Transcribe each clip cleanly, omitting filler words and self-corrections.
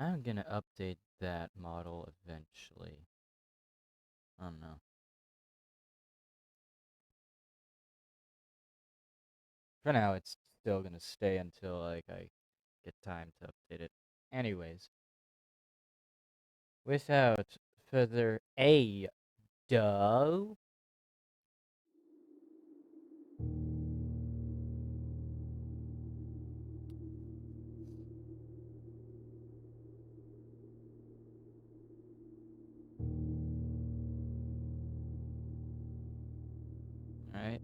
I'm gonna update that model eventually. I don't know. For now, it's still gonna stay until like I get time to update it. Anyways, without further ado, alright.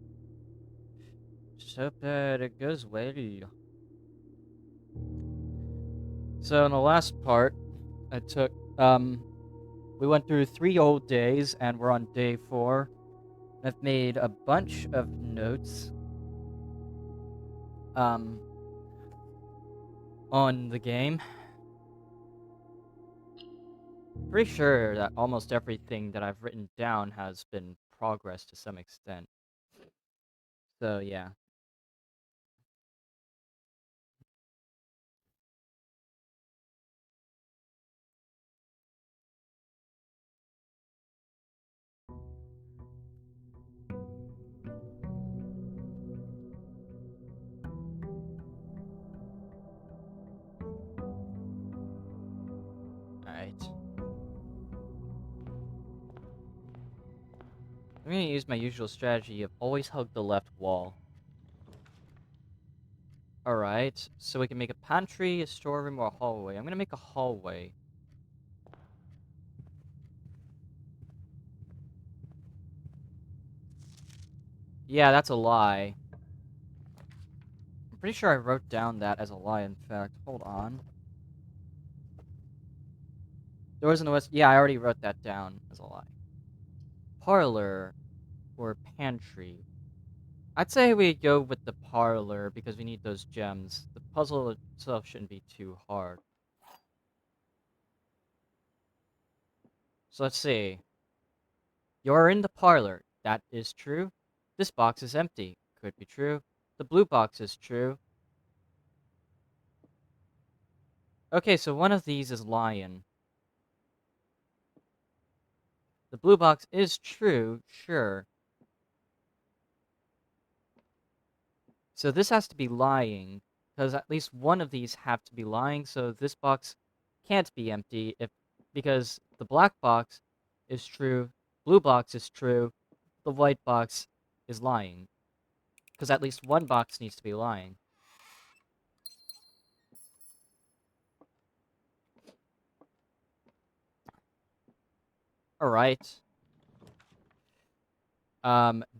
Just hope that it goes well. So in the last part, I took we went through 3 old days and we're on day 4. I've made a bunch of notes um on the game. Pretty sure that almost everything that I've written down has been progress to some extent. So yeah. Alright. I'm gonna use my usual strategy of always hug the left wall. Alright, so we can make a pantry, a storeroom, or a hallway. I'm gonna make a hallway. Yeah, that's a lie. I'm pretty sure I wrote down that as a lie, in fact. Hold on. Doors in the west. Yeah, I already wrote that down as a lie. Parlor or pantry. I'd say we go with the parlor because we need those gems. The puzzle itself shouldn't be too hard. So let's see. You're in the parlor. That is true. This box is empty. Could be true. The blue box is true. Okay, so one of these is lion. The blue box is true, sure. So this has to be lying, because at least one of these have to be lying, so this box can't be empty because the black box is true, blue box is true, the white box is lying. Because at least one box needs to be lying. Alright.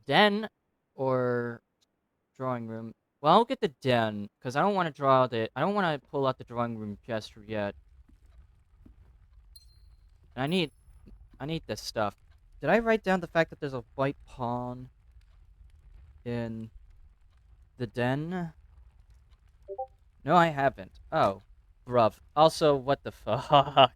Den or drawing room. Well, I'll get the den, because I don't want to I don't want to pull out the drawing room just yet. And I need this stuff. Did I write down the fact that there's a white pawn in the den? No, I haven't. Oh, bruv. Also, what the fuck?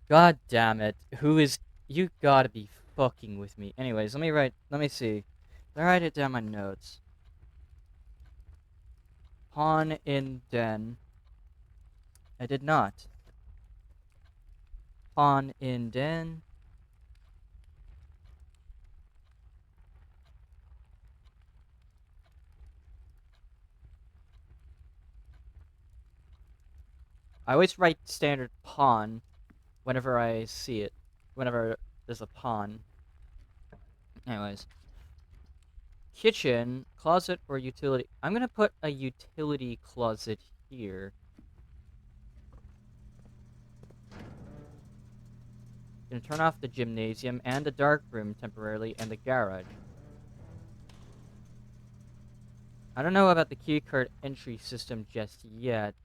God damn it. Who is... You gotta be fucking with me. Anyways, let me see. Did I write it down my notes? Pawn in den. I did not. Pawn in den. I always write standard pawn whenever I see it. Whenever there's a pawn. Anyways. Kitchen, closet, or utility. I'm gonna put a utility closet here. Gonna turn off the gymnasium and the dark room temporarily and the garage. I don't know about the keycard entry system just yet.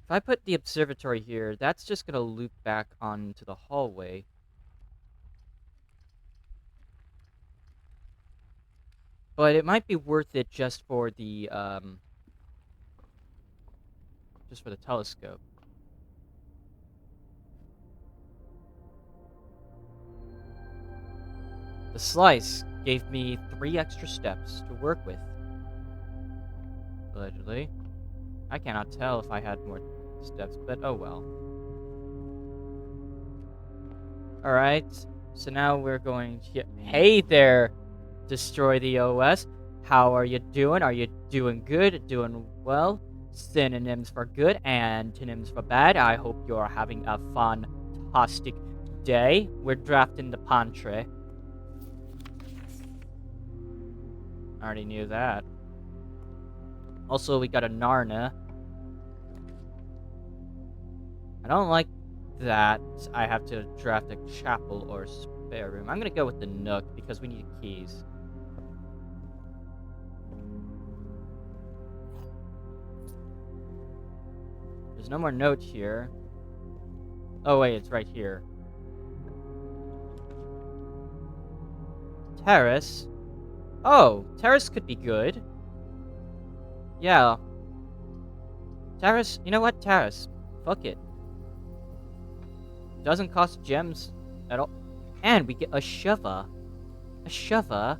If I put the observatory here, that's just gonna loop back onto the hallway. But it might be worth it just for the telescope. The slice gave me 3 extra steps to work with. Allegedly. I cannot tell if I had more steps, but oh well. Alright, so now we're going to... Hey there, Destroy the OS. How are you doing? Are you doing good? Doing well? Synonyms for good, antonyms for bad. I hope you're having a fantastic day. We're drafting the Pantre. I already knew that. Also, we got a Narna. I don't like that I have to draft a chapel or spare room. I'm gonna go with the Nook because we need keys. There's no more note here. Oh wait, it's right here. Terrace? Oh, Terrace could be good. Yeah. Terrace, you know what? Terrace. Fuck it. Doesn't cost gems at all. And we get a Shiva. A Shiva?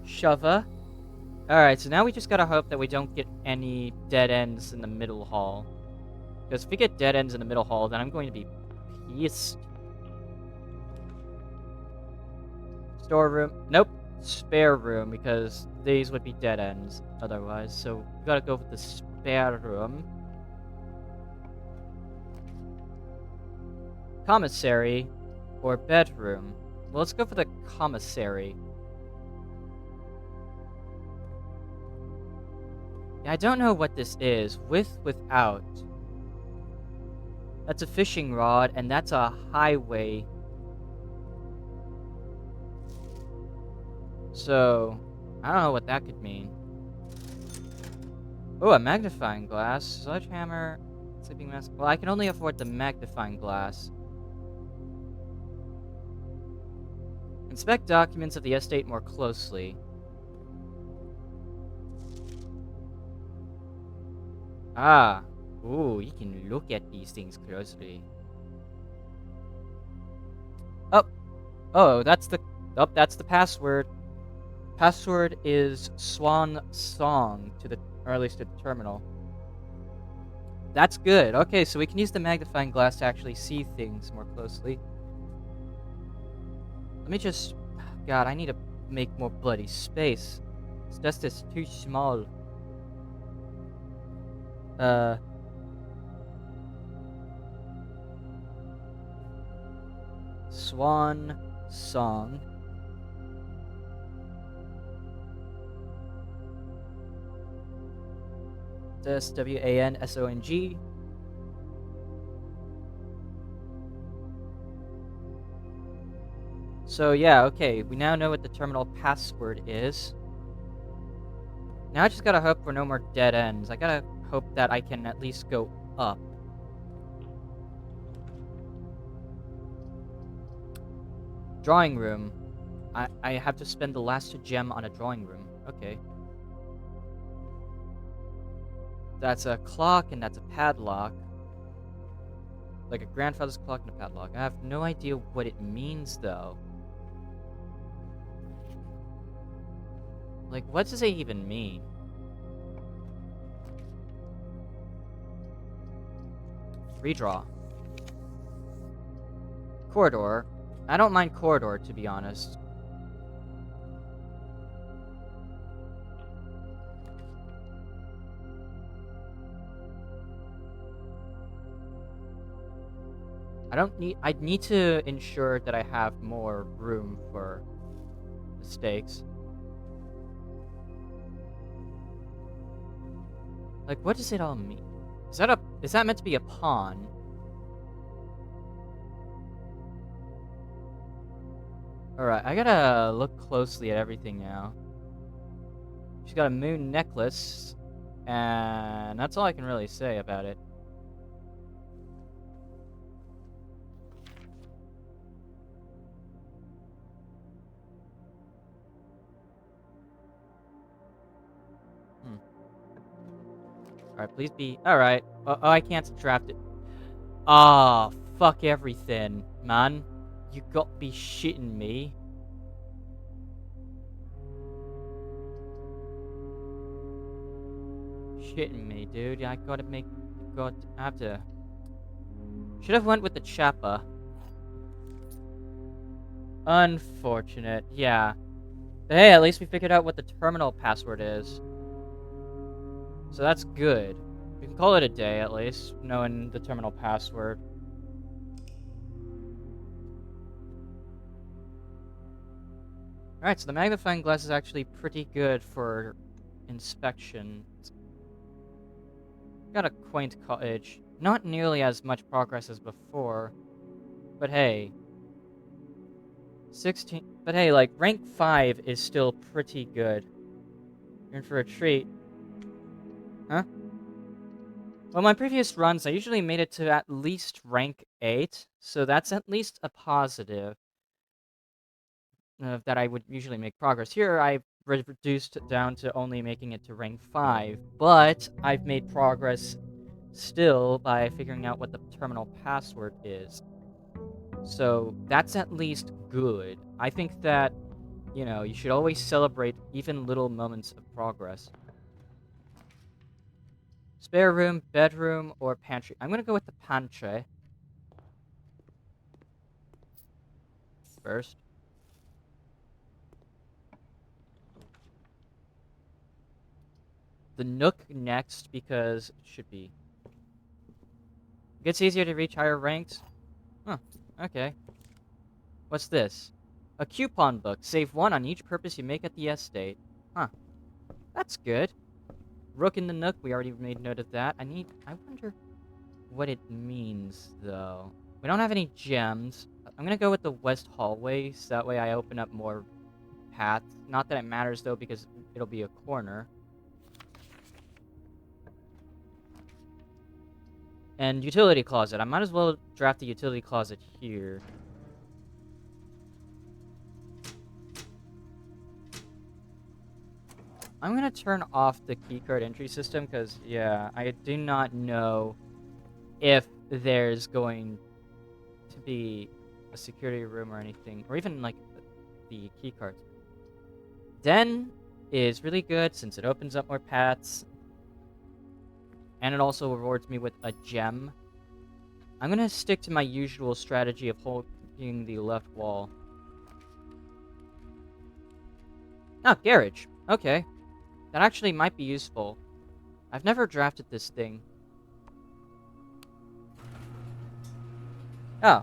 Shiva? Alright, so now we just gotta hope that we don't get any dead ends in the middle hall. Because if we get dead ends in the middle hall, then I'm going to be pissed. Storeroom. Nope. Spare room, because these would be dead ends otherwise. So we gotta go with the spare room. Commissary or bedroom. Well, let's go for the commissary. Yeah, I don't know what this is. With, without. That's a fishing rod, and that's a highway. So, I don't know what that could mean. Oh, a magnifying glass. Sledgehammer. Sleeping mask. Well, I can only afford the magnifying glass. Inspect documents of the estate more closely. Ah. Ooh, you can look at these things closely. Oh. Oh, that's the... Oh, that's the password. Password is Swan Song to the... Or at least to the terminal. That's good. Okay, so we can use the magnifying glass to actually see things more closely. Let me just... God, I need to make more bloody space. This desk is too small. Swan Song. SWANSONG. So yeah, okay, we now know what the terminal password is. Now I just gotta hope for no more dead ends. I gotta hope that I can at least go up. Drawing room. I have to spend the last gem on a drawing room. Okay. That's a clock and that's a padlock. Like a grandfather's clock and a padlock. I have no idea what it means though. Like, what does it even mean? Redraw. Corridor. I don't mind corridor, to be honest. I need to ensure that I have more room for mistakes. Like, what does it all mean? Is that meant to be a pawn? Alright, I gotta look closely at everything now. She's got a moon necklace, and that's all I can really say about it. Alright, please be... Alright. Oh, I can't draft it. Ah, fuck everything, man. You got to be shitting me. Shitting me, dude. I gotta make... I have to... Should have went with the Chappa. Unfortunate, yeah. But hey, at least we figured out what the terminal password is. So that's good. We can call it a day, at least, knowing the terminal password. Alright, so the magnifying glass is actually pretty good for inspection. It's got a quaint cottage. Not nearly as much progress as before. But hey. 16... But hey, like, rank 5 is still pretty good. You're in for a treat. Huh? Well, my previous runs, I usually made it to at least rank 8, so that's at least a positive that I would usually make progress. Here, I've reduced it down to only making it to rank 5, but I've made progress still by figuring out what the terminal password is. So that's at least good. I think that, you know, you should always celebrate even little moments of progress. Spare room, bedroom, or pantry? I'm gonna go with the pantry first. The Nook next, because it should be. It gets easier to reach higher ranks. Huh, okay. What's this? A coupon book. Save 1 on each purpose you make at the estate. Huh, that's good. Rook in the Nook, we already made note of that. I wonder what it means, though. We don't have any gems. I'm gonna go with the west hallway, so that way I open up more paths. Not that it matters, though, because it'll be a corner. And utility closet. I might as well draft the utility closet here. I'm gonna turn off the keycard entry system, because, yeah, I do not know if there's going to be a security room or anything, or even, like, the keycards. Den is really good, since it opens up more paths, and it also rewards me with a gem. I'm gonna stick to my usual strategy of holding the left wall. Oh, garage. Okay. That actually might be useful. I've never drafted this thing. Oh.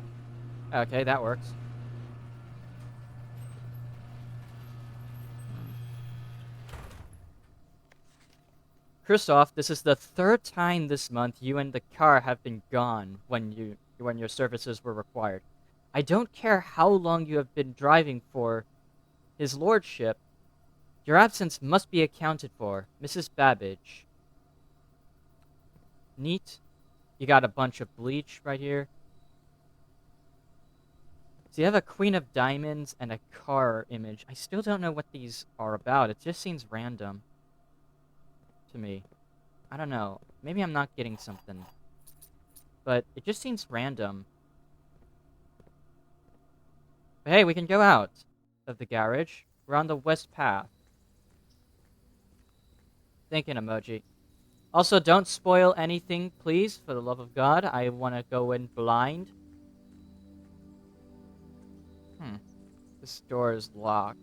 Okay, that works. Kristoff, this is the 3rd time this month you and the car have been gone when your services were required. I don't care how long you have been driving for his lordship. Your absence must be accounted for. Mrs. Babbage. Neat. You got a bunch of bleach right here. So you have a Queen of Diamonds and a car image. I still don't know what these are about. It just seems random to me. I don't know. Maybe I'm not getting something. But it just seems random. But hey, we can go out of the garage. We're on the west path. Thinking emoji. Also, don't spoil anything, please, for the love of God. I want to go in blind. This door is locked.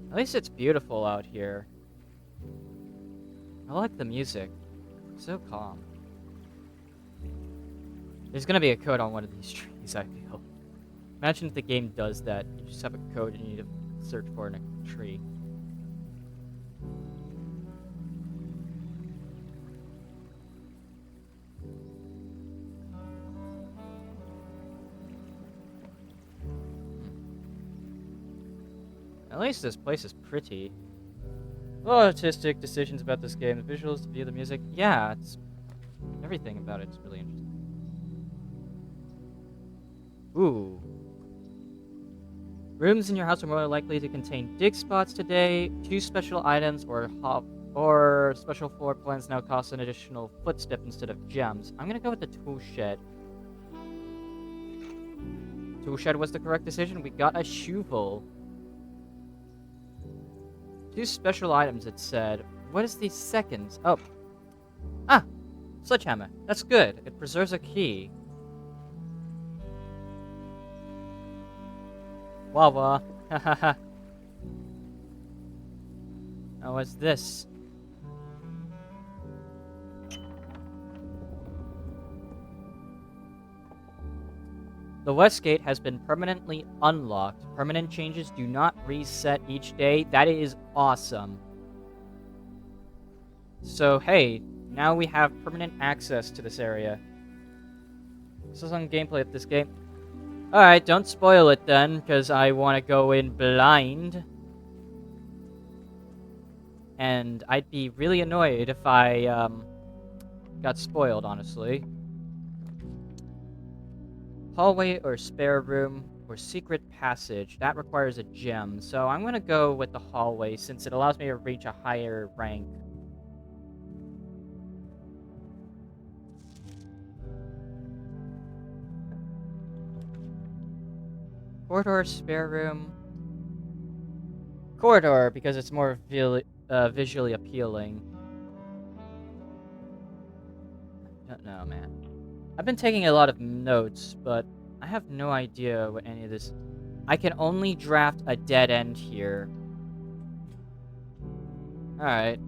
At least it's beautiful out here. I like the music. It's so calm. There's gonna be a code on one of these trees, I feel. Imagine if the game does that. You just have a code and you need to search for it in a tree. At least this place is pretty. A lot of artistic decisions about this game. The visuals, the view, the music. Yeah, it's... everything about it's really interesting. Ooh. Rooms in your house are more likely to contain dig spots today. 2 special items or special floor plans now cost an additional footstep instead of gems. I'm gonna go with the tool shed. Tool shed was the correct decision. We got a shovel. 2 special items, it said. What is the second? Oh. Ah! Sledgehammer. That's good. It preserves a key. Wawa. Hahaha. Now what's this? The west gate has been permanently unlocked. Permanent changes do not reset each day. That is awesome. So, hey, now we have permanent access to this area. This is on gameplay of this game. Alright, don't spoil it then, because I want to go in blind. And I'd be really annoyed if I got spoiled, honestly. Hallway or spare room or secret passage. That requires a gem. So I'm going to go with the hallway since it allows me to reach a higher rank. Corridor, spare room. Corridor, because it's more visually appealing. I don't know, man. I've been taking a lot of notes, but I have no idea what any of this... I can only draft a dead end here. Alright.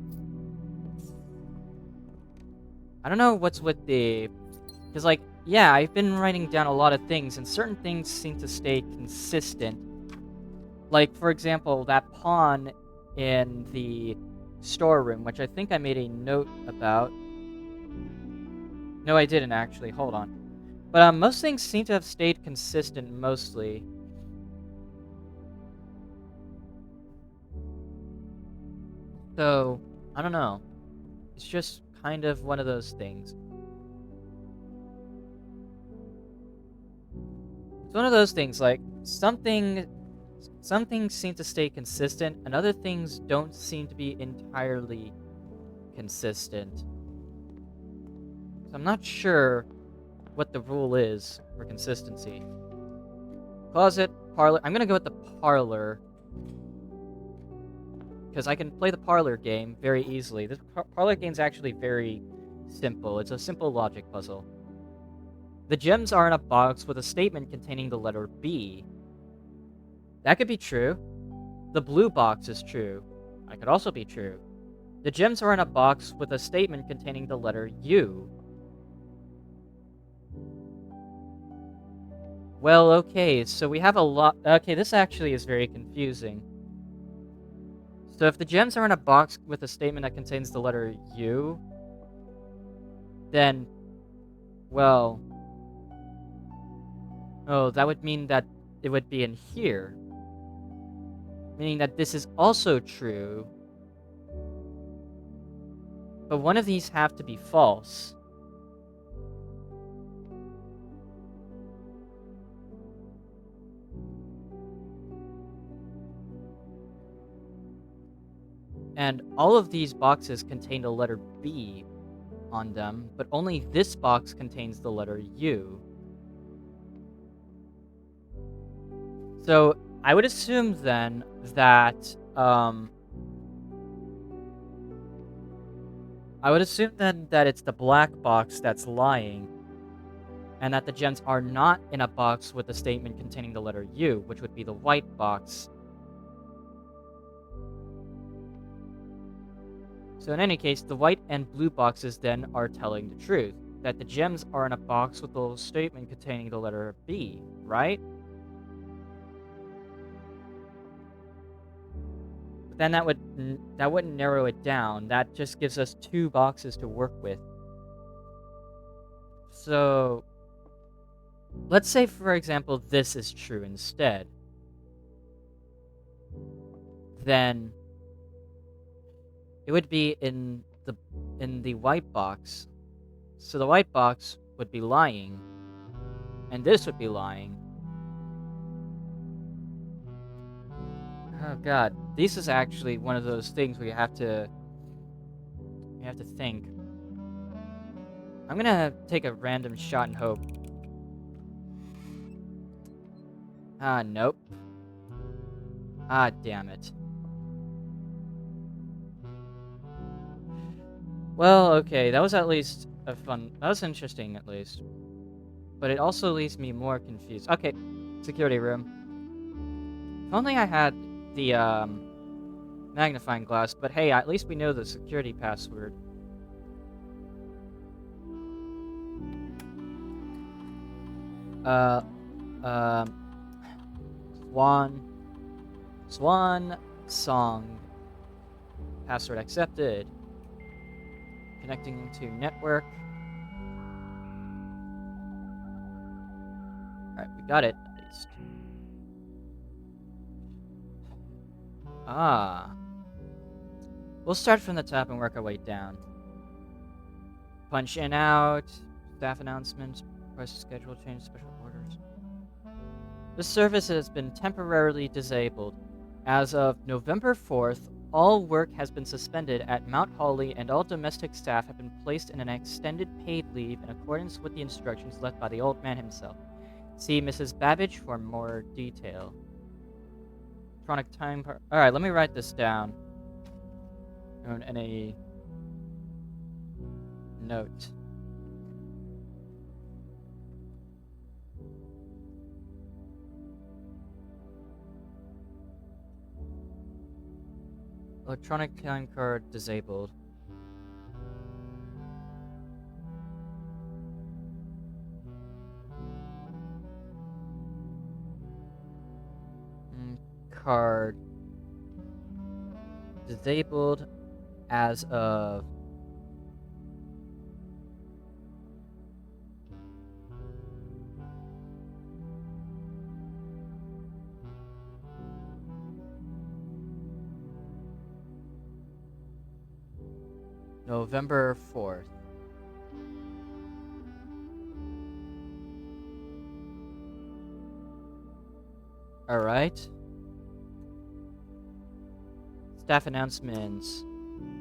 I don't know what's with the... Because, like, yeah, I've been writing down a lot of things, and certain things seem to stay consistent. Like, for example, that pawn in the storeroom, which I think I made a note about. No, I didn't, actually. Hold on. But most things seem to have stayed consistent, mostly. So, I don't know. It's just kind of one of those things. It's one of those things, like, some things seem to stay consistent, and other things don't seem to be entirely consistent. So I'm not sure what the rule is for consistency. Closet, parlor. I'm gonna go with the parlor. Because I can play the parlor game very easily. This parlor game's actually very simple. It's a simple logic puzzle. The gems are in a box with a statement containing the letter B. That could be true. The blue box is true. That could also be true. The gems are in a box with a statement containing the letter U. Well, okay, so we have a lot... Okay, this actually is very confusing. So if the gems are in a box with a statement that contains the letter U, then... Well... Oh, that would mean that it would be in here. Meaning that this is also true. But one of these have to be false. And all of these boxes contain the letter B on them, but only this box contains the letter U. So I would assume then that it's the black box that's lying, and that the gems are not in a box with a statement containing the letter U, which would be the white box. So in any case, the white and blue boxes then are telling the truth, that the gems are in a box with a statement containing the letter B, right? But then that wouldn't narrow it down. That just gives us 2 boxes to work with. So let's say, for example, this is true instead. Then it would be in the white box. So the white box would be lying, and this would be lying. Oh god, this is actually one of those things where you have to think. I'm gonna take a random shot and hope. Ah, nope. Ah, damn it. Well, okay, that was at least a fun. That was interesting, at least. But it also leaves me more confused. Okay, security room. If only I had the magnifying glass. But hey, at least we know the security password. Uh, um, Swan, Swan song. Password accepted. Connecting to network. Alright, we got it, at least. Ah. We'll start from the top and work our way down. Punch in out. Staff announcements. Request schedule change special orders. This service has been temporarily disabled. As of November 4th, all work has been suspended at Mount Holly and all domestic staff have been placed in an extended paid leave in accordance with the instructions left by the old man himself. See Mrs. Babbage for more detail. Electronic time card. Alright, let me write this down. In a note. Electronic time card disabled. Card disabled as of November 4th. Alright. Staff announcements.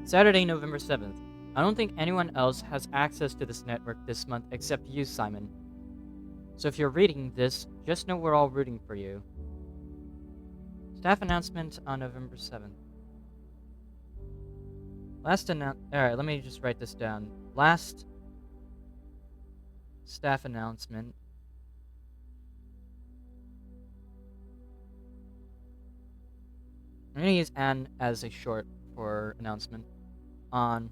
Saturday, November 7th. I don't think anyone else has access to this network this month except you, Simon. So if you're reading this, just know we're all rooting for you. Staff announcement on November 7th. Alright, let me just write this down. Last staff announcement. I'm gonna use Anne as a short for announcement. On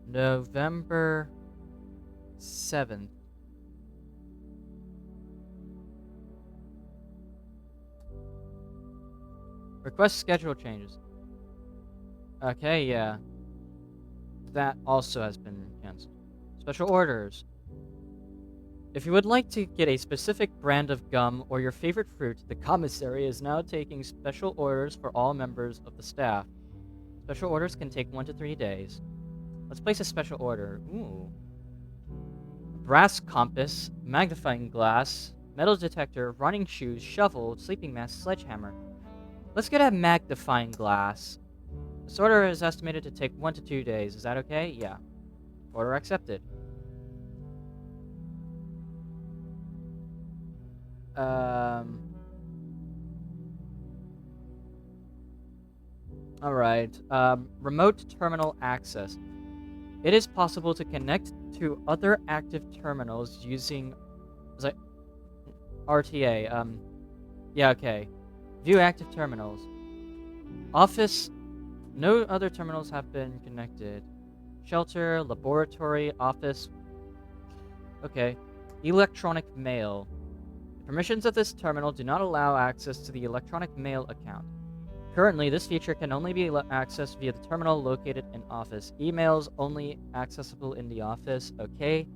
November 7th. Request schedule changes. Okay, yeah. That also has been cancelled. Special orders. If you would like to get a specific brand of gum or your favorite fruit, the commissary is now taking special orders for all members of the staff. Special orders can take 1 to 3 days. Let's place a special order. Ooh. Brass compass, magnifying glass, metal detector, running shoes, shovel, sleeping mask, sledgehammer. Let's get a magnifying glass. This order is estimated to take 1 to 2 days. Is that okay? Yeah. Order accepted. Alright. Remote terminal access. It is possible to connect to other active terminals using... Was it RTA? Yeah, okay. View active terminals. Office. No other terminals have been connected. Shelter, laboratory, office. Okay. Electronic mail. The permissions of this terminal do not allow access to the electronic mail account. Currently, this feature can only be accessed via the terminal located in office. Emails only accessible in the office. Okay.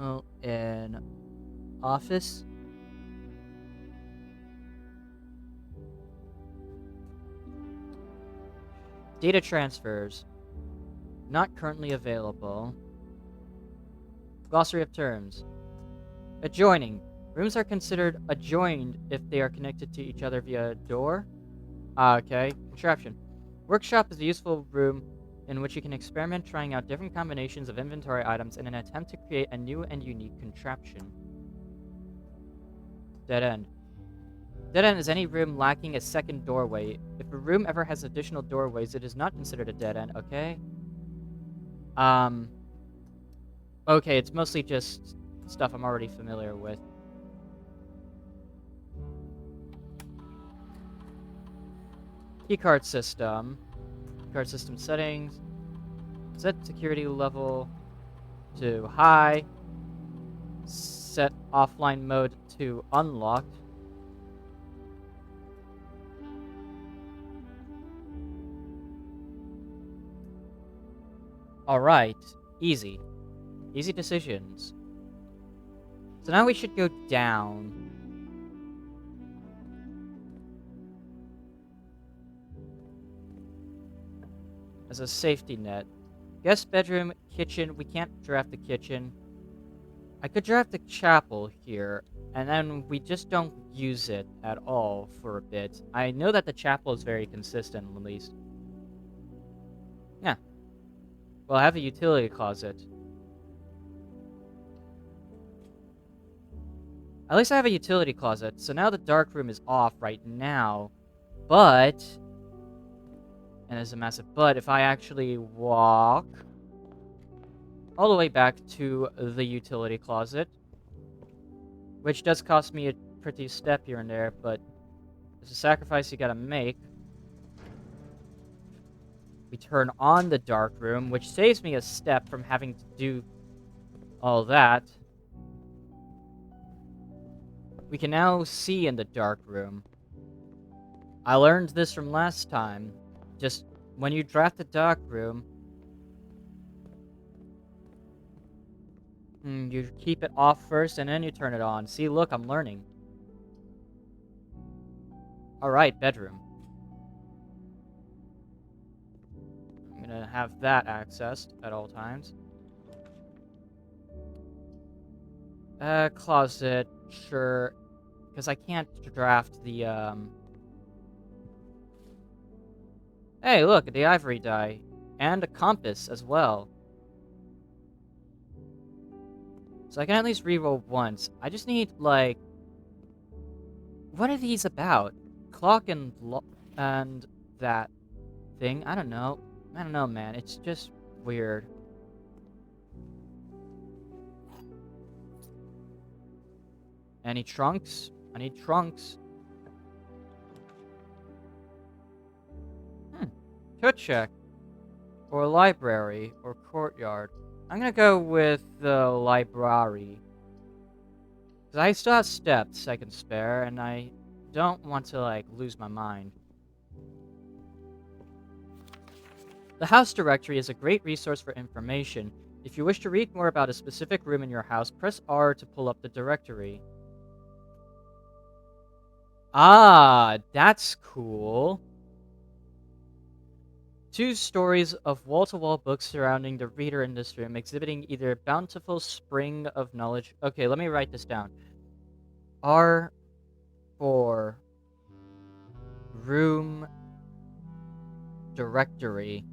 Oh, in office. Data transfers. Not currently available. Glossary of terms. Adjoining. Rooms are considered adjoined if they are connected to each other via a door. Okay. Contraption. Workshop is a useful room in which you can experiment trying out different combinations of inventory items in an attempt to create a new and unique contraption. Dead end. Dead end is any room lacking a second doorway. If a room ever has additional doorways, it is not considered a dead end, okay? Okay, it's mostly just stuff I'm already familiar with. Keycard system. Keycard system settings. Set security level to high. Set offline mode to unlocked. Alright. Easy. Easy decisions. So now we should go down. As a safety net. Guest bedroom, kitchen. We can't draft the kitchen. I could draft the chapel here, and then we just don't use it at all for a bit. I know that the chapel is very consistent, at least. Yeah. Well, I have a utility closet. At least I have a utility closet, so now the dark room is off right now. But... and there's a massive but. If I actually walk all the way back to the utility closet, which does cost me a pretty step here and there, but it's a sacrifice you gotta make. We turn on the dark room, which saves me a step from having to do all that. We can now see in the dark room. I learned this from last time. Just when you draft the dark room, you keep it off first and then you turn it on. See, look, I'm learning. Alright, bedroom. I'm gonna have that accessed at all times. Closet, sure. Because I can't draft the, Hey, look, the ivory die. And a compass as well. So I can at least reroll once. I just need, like... what are these about? Clock and that thing? I don't know. I don't know, man. It's just weird. Any trunks? I need trunks. Could check. Or library. Or courtyard. I'm gonna go with the library. Because I still have steps I can spare, and I don't want to, like, lose my mind. The house directory is a great resource for information. If you wish to read more about a specific room in your house, press R to pull up the directory. Ah, that's cool. 2 stories of wall-to-wall books surrounding the reader in this room, exhibiting either bountiful spring of knowledge. Okay, let me write this down. R4 room directory.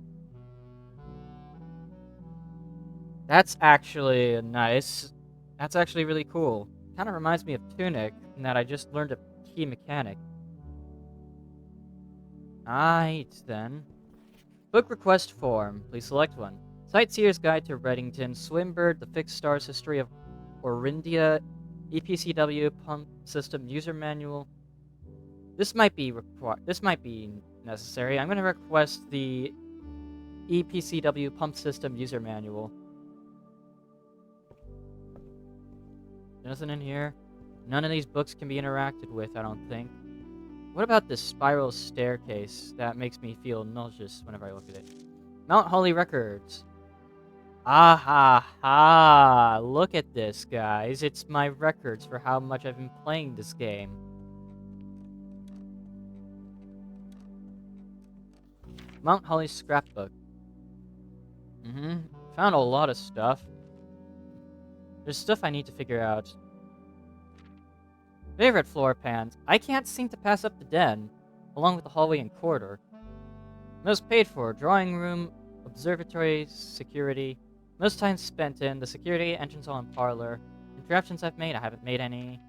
That's actually nice. That's actually really cool. Kind of reminds me of Tunic, in that I just learned a key mechanic. Alright, then. Book request form. Please select one. Sightseer's Guide to Reddington, Swimbird, The Fixed Stars, History of Orindia, EPCW Pump System User Manual. This might be necessary. I'm going to request the EPCW Pump System User Manual. Nothing in here. None of these books can be interacted with, I don't think. What about this spiral staircase that makes me feel nauseous whenever I look at it? Mount Holly Records. Ah ha ha! Look at this, guys. It's my records for how much I've been playing this game. Mount Holly scrapbook. Found a lot of stuff. There's stuff I need to figure out. Favorite floor plans. I can't seem to pass up the den, along with the hallway and corridor. Most paid for. Drawing room, observatory, security. Most time spent in the security, entrance hall, and parlor. Interruptions I've made. I haven't made any.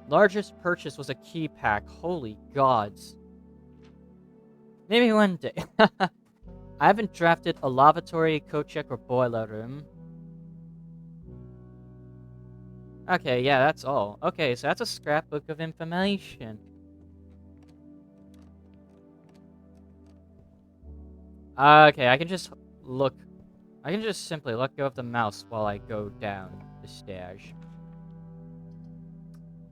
Largest purchase was a key pack. Holy gods. Maybe one day. I haven't drafted a lavatory, coat check, or boiler room. Okay, yeah, that's all. Okay, so that's a scrapbook of information. Okay, I can just look. I can just simply let go of the mouse while I go down the stairs.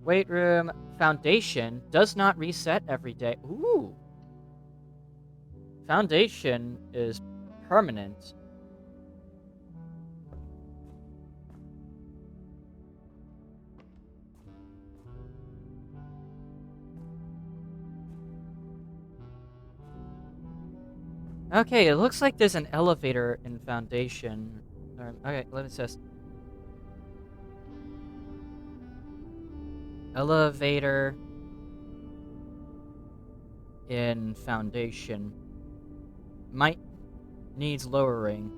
Weight room. Foundation does not reset every day. Ooh. Foundation is permanent. Okay, it looks like there's an elevator in Foundation. Okay, let me test. Elevator in Foundation. Might needs lowering.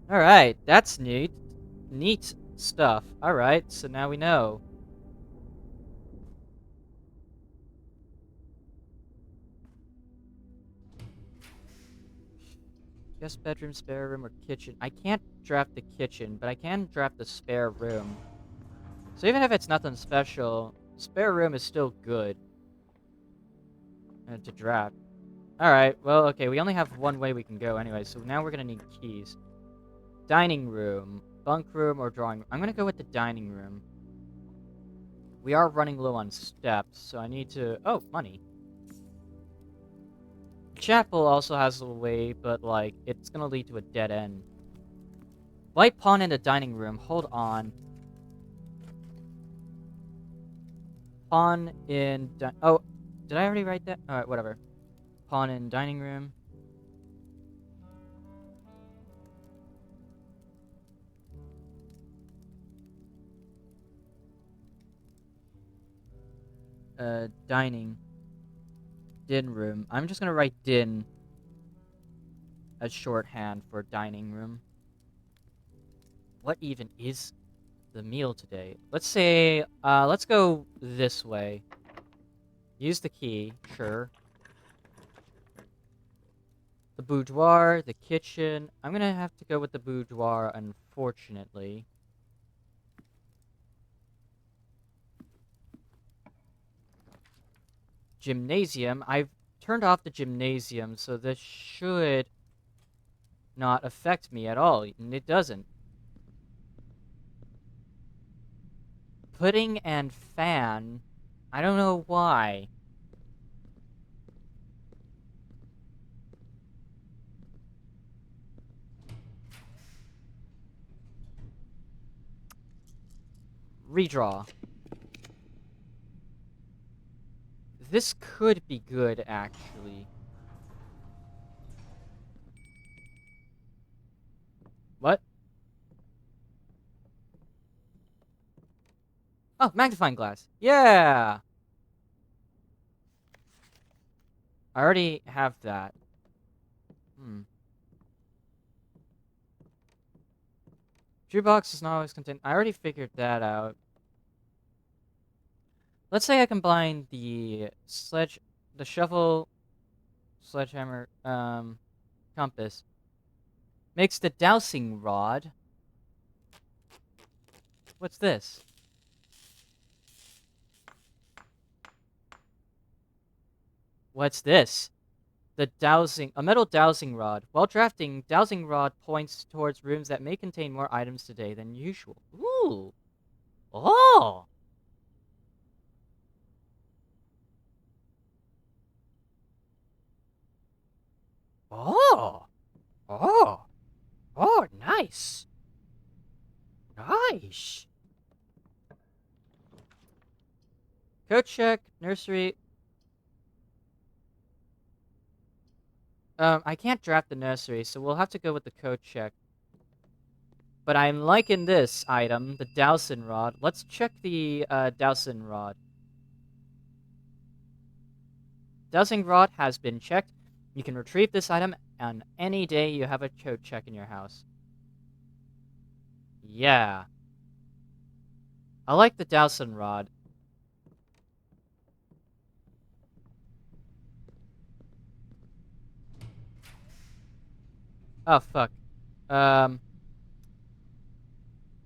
Alright, that's neat. Neat stuff. Alright, so now we know. Guest bedroom, spare room, or kitchen. I can't draft the kitchen, but I can draft the spare room. So even if it's nothing special, spare room is still good to draft. Alright, well, okay, we only have one way we can go anyway, so now we're gonna need keys. Dining room, bunk room, or drawing room. I'm gonna go with the dining room. We are running low on steps, so I need to... Oh, money. Chapel also has a way, but, like, it's gonna lead to a dead end. White pawn in the dining room. Hold on. Pawn in... Oh, did I already write that? Alright, whatever. Pawn in dining room. Dining. Din room. I'm just gonna write din as shorthand for dining room. What even is the meal today? Let's say, let's go this way. Use the key, sure. The boudoir, the kitchen. I'm gonna have to go with the boudoir, unfortunately. Gymnasium. I've turned off the gymnasium, so this should not affect me at all, and it doesn't. Pudding and fan. I don't know why. Redraw. This could be good, actually. What? Oh, magnifying glass. Yeah! I already have that. Jukebox does not always contain... I already figured that out. Let's say I combine the shovel, sledgehammer, compass. Makes the dowsing rod. What's this? What's this? A metal dowsing rod. While drafting, dowsing rod points towards rooms that may contain more items today than usual. Ooh. Oh! Oh! Oh! Oh, nice! Nice! Code check, nursery. I can't draft the nursery, so we'll have to go with the code check. But I'm liking this item, the Dowson Rod. Let's check the Dowson Rod. Dowsing Rod has been checked. You can retrieve this item on any day you have a code check in your house. Yeah. I like the Dowson Rod. Oh, fuck.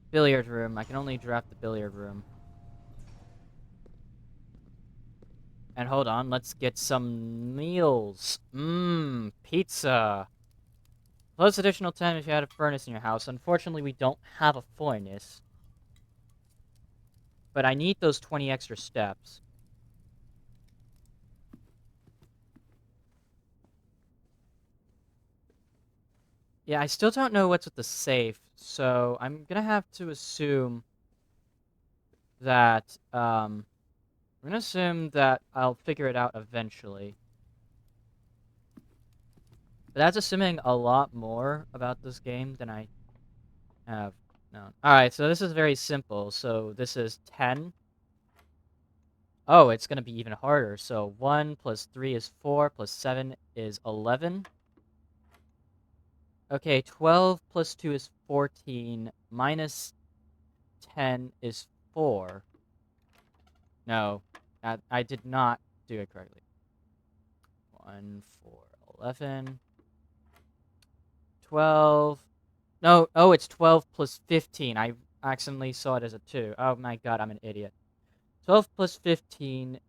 Billiard room. I can only draft the billiard room. And hold on, let's get some meals. Pizza. Plus additional 10 if you had a furnace in your house. Unfortunately, we don't have a furnace. But I need those 20 extra steps. Yeah, I still don't know what's with the safe, so I'm gonna have to assume that, I'm gonna assume that I'll figure it out eventually. But that's assuming a lot more about this game than I have known. Alright, so this is very simple. So this is 10. Oh, it's gonna be even harder. So 1 plus 3 is 4, plus 7 is 11. Okay, 12 plus 2 is 14, minus 10 is 4. No, I did not do it correctly. 1, 4, 11, 12. No, oh, it's 12 plus 15. I accidentally saw it as a 2. Oh my god, I'm an idiot. 12 plus 15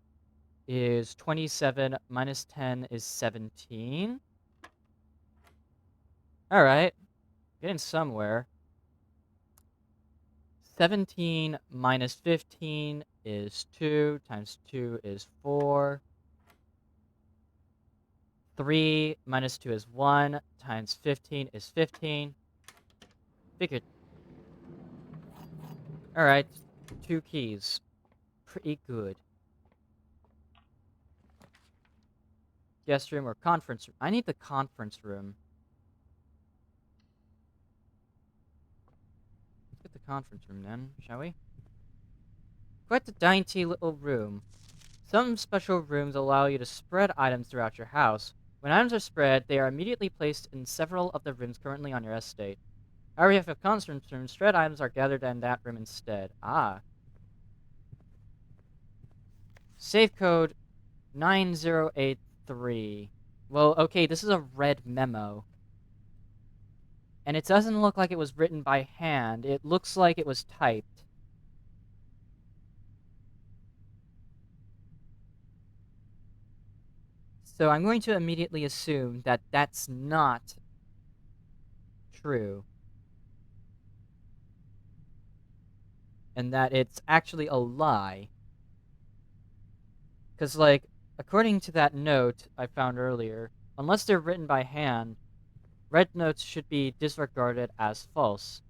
is 27, minus 10 is 17. Alright, getting somewhere. 17 minus 15 is 2, times 2 is 4. 3 minus 2 is 1, times 15 is 15. Figured. Alright, 2 keys. Pretty good. Guest room or conference room? I need the conference room. Let's get the conference room then, shall we? Quite a dainty little room. Some special rooms allow you to spread items throughout your house. When items are spread, they are immediately placed in several of the rooms currently on your estate. However, if you have a conference room, spread items are gathered in that room instead. Ah. Safe code 9083. Well, okay, this is a red memo. And it doesn't look like it was written by hand. It looks like it was typed. So I'm going to immediately assume that that's not true. And that it's actually a lie. Because, like, according to that note I found earlier, unless they're written by hand, red notes should be disregarded as false.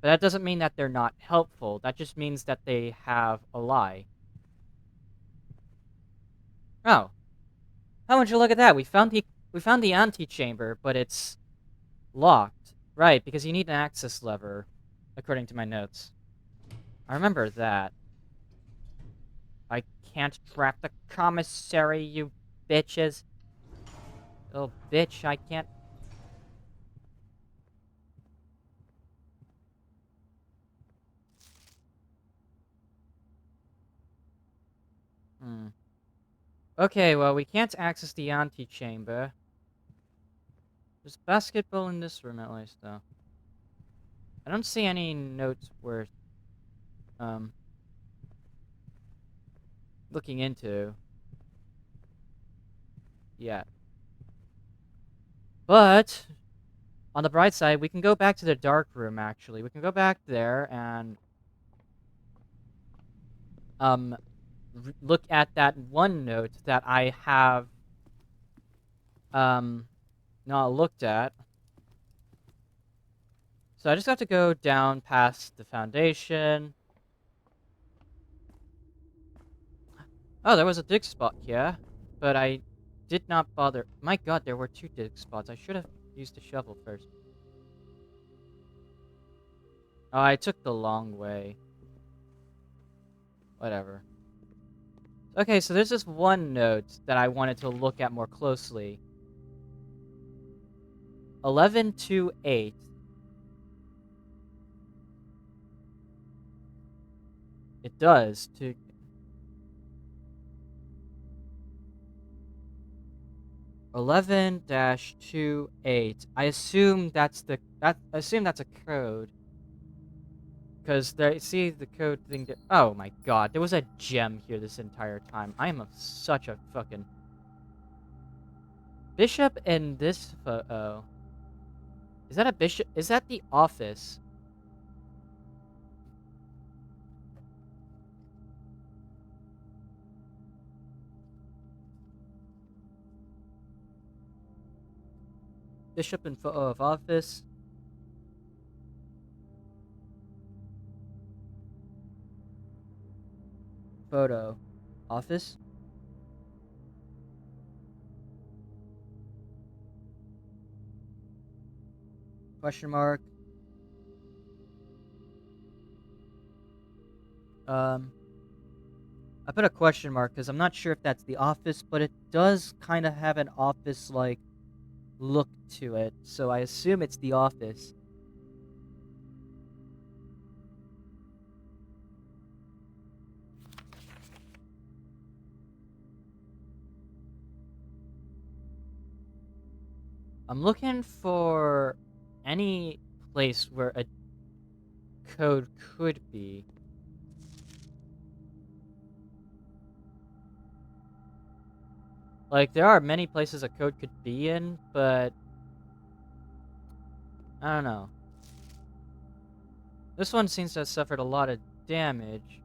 But that doesn't mean that they're not helpful. That just means that they have a lie. Oh. How would you look at that? We found the antechamber, but it's locked. Right, because you need an access lever, according to my notes. I remember that. I can't trap the commissary, you bitches. Oh, bitch, I can't. Okay, well, we can't access the antechamber. There's a basketball in this room, at least, though. I don't see any notes worth, looking into. Yet. But, on the bright side, we can go back to the dark room, actually. We can go back there and, look at that one note that I have, not looked at. So I just have to go down past the foundation. Oh, there was a dig spot here, but I did not bother. My god, there were 2 dig spots. I should have used a shovel first. Oh, I took the long way. Whatever. Okay, so there's this one note that I wanted to look at more closely. 1128. It does to 11-28. I assume that's a code. Because they see the code thing that, oh my god, there was a gem here this entire time. I am such a fucking bishop in this photo. Is that a bishop? Is that the office? Bishop in photo of office. Photo. Office? Question mark. I put a question mark because I'm not sure if that's the office, but it does kind of have an office-like look to it, so I assume it's the office. I'm looking for any place where a code could be. Like, there are many places a code could be in, but I don't know. This one seems to have suffered a lot of damage.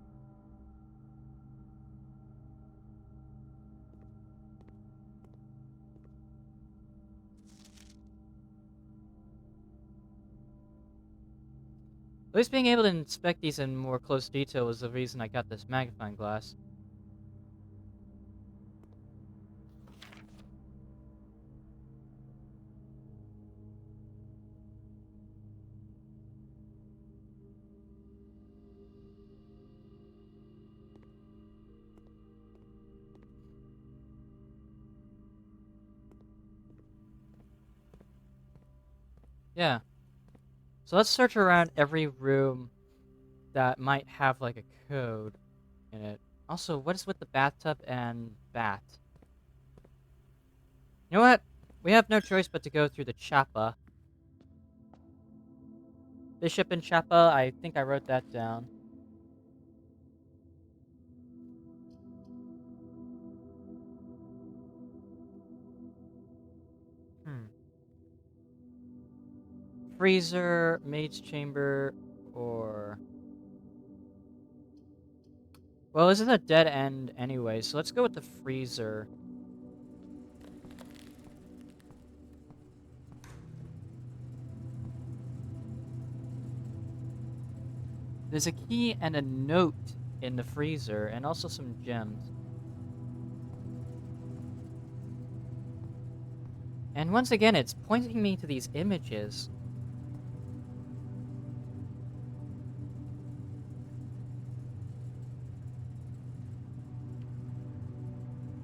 At least being able to inspect these in more close detail was the reason I got this magnifying glass. Yeah. So let's search around every room that might have like a code in it. Also, what is with the bathtub and bat? You know what? We have no choice but to go through the Chappa. Bishop and Chappa, I think I wrote that down. Hmm. Freezer, Maid's Chamber, or... Well, this is a dead end anyway, so let's go with the freezer. There's a key and a note in the freezer, and also some gems. And once again, it's pointing me to these images.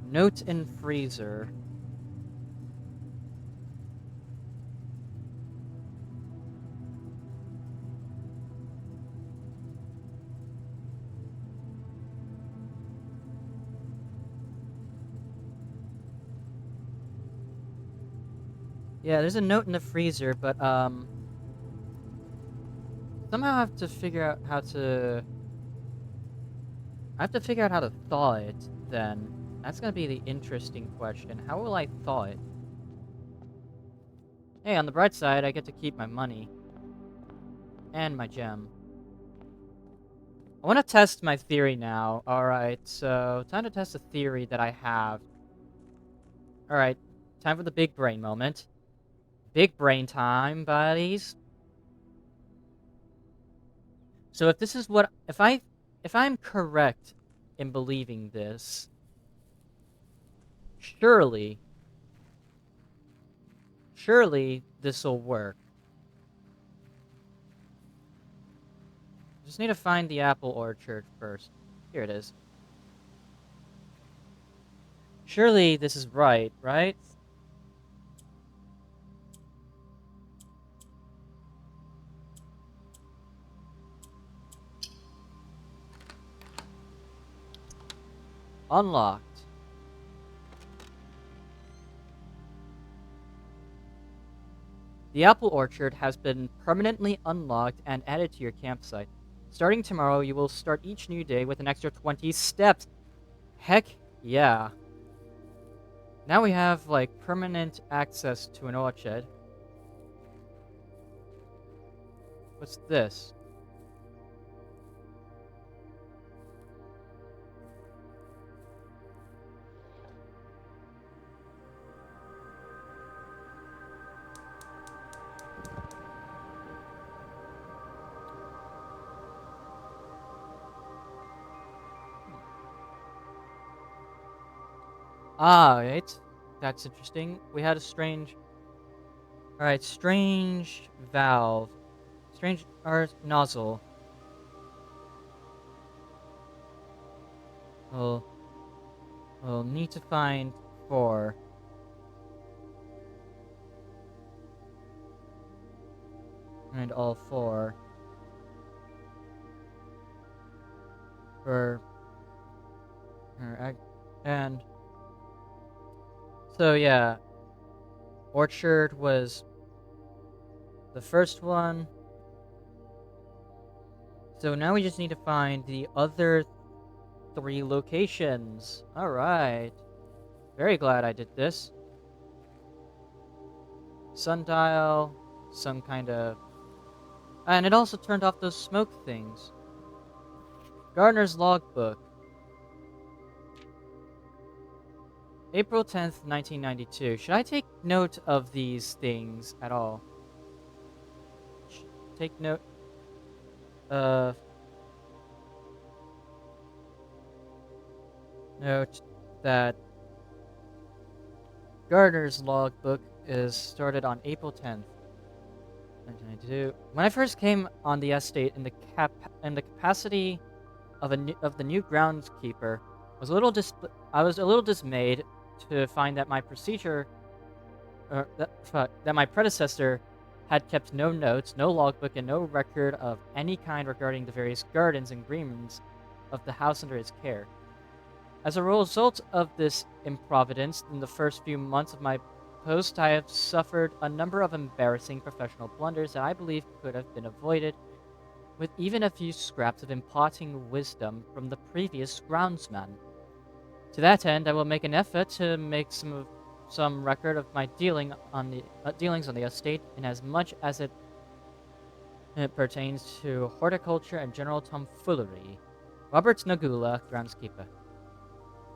Note in freezer. Yeah, there's a note in the freezer, but, somehow I have to figure out how to... I have to figure out how to thaw it, then. That's gonna be the interesting question. How will I thaw it? Hey, on the bright side, I get to keep my money. And my gem. I want to test my theory now. Alright, so time to test a theory that I have. Alright, time for the big brain moment. Big brain time, buddies. So if this is what if I'm correct in believing this, surely this will work. Just need to find the apple orchard first. Here it is. Surely this is right? Unlocked. The apple orchard has been permanently unlocked and added to your campsite. Starting tomorrow, you will start each new day with an extra 20 steps. Heck yeah. Now we have, like, permanent access to an orchard. What's this? Alright. That's interesting. We had a strange... Alright, strange valve. Strange earth nozzle. We'll need to find 4. And all 4. For... And... So yeah. Orchard was the first one. So now we just need to find the other 3 locations. Alright. Very glad I did this. Sundial, some kind of... And it also turned off those smoke things. Gardener's logbook. April 10th, 1992. Should I take note of these things at all? Take note of... Note that Gardener's logbook is started on April 10th, 1992. When I first came on the estate in the capacity of the new groundskeeper, I was a little dismayed to find that my that my predecessor had kept no notes, no logbook, and no record of any kind regarding the various gardens and greenrooms of the house under his care. As a result of this improvidence, in the first few months of my post, I have suffered a number of embarrassing professional blunders that I believe could have been avoided with even a few scraps of imparting wisdom from the previous groundsman. To that end, I will make an effort to make some record of my dealings on the estate, in as much as it pertains to horticulture and general tomfoolery. Robert Nagula, groundskeeper.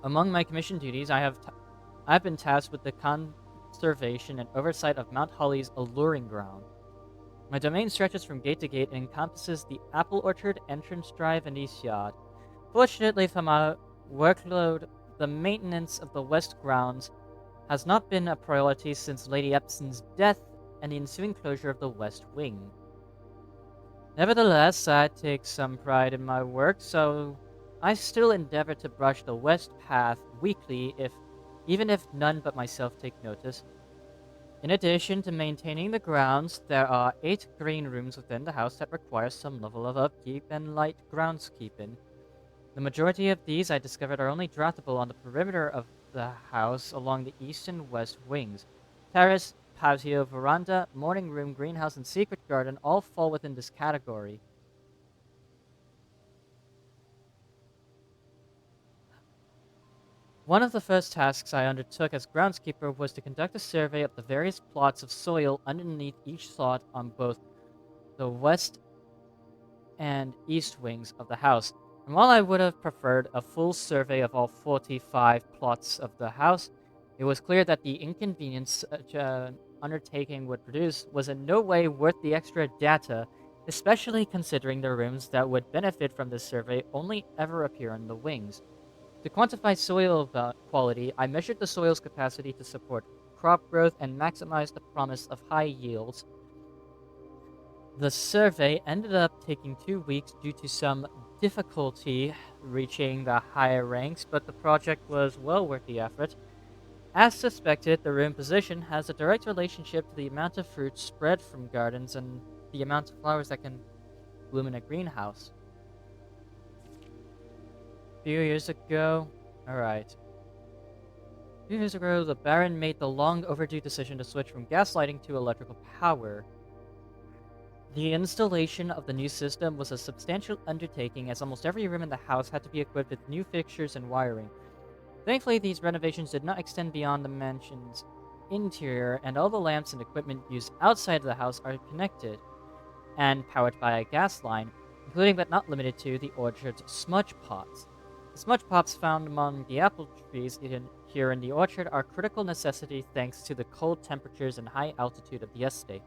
Among my commission duties, I have been tasked with the conservation and oversight of Mount Holly's alluring ground. My domain stretches from gate to gate and encompasses the apple orchard, entrance drive, and east yard. Fortunately for my workload, the maintenance of the west grounds has not been a priority since Lady Epson's death and the ensuing closure of the west wing. Nevertheless, I take some pride in my work, so I still endeavor to brush the west path weekly, even if none but myself take notice. In addition to maintaining the grounds, there are 8 green rooms within the house that require some level of upkeep and light groundskeeping. The majority of these I discovered are only draftable on the perimeter of the house along the east and west wings. Terrace, patio, veranda, morning room, greenhouse, and secret garden all fall within this category. One of the first tasks I undertook as groundskeeper was to conduct a survey of the various plots of soil underneath each slot on both the west and east wings of the house. And while I would have preferred a full survey of all 45 plots of the house, it was clear that the inconvenience undertaking would produce was in no way worth the extra data, especially considering the rooms that would benefit from this survey only ever appear on the wings. To quantify soil quality, I measured the soil's capacity to support crop growth and maximize the promise of high yields. The survey ended up taking 2 weeks due to some difficulty reaching the higher ranks, but the project was well worth the effort. As suspected, the room position has a direct relationship to the amount of fruit spread from gardens and the amount of flowers that can bloom in a greenhouse. A few years ago, alright. A few years ago, the Baron made the long overdue decision to switch from gas lighting to electrical power. The installation of the new system was a substantial undertaking as almost every room in the house had to be equipped with new fixtures and wiring. Thankfully, these renovations did not extend beyond the mansion's interior, and all the lamps and equipment used outside of the house are connected and powered by a gas line, including but not limited to the orchard's smudge pots. The smudge pots found among the apple trees here in the orchard are a critical necessity thanks to the cold temperatures and high altitude of the estate.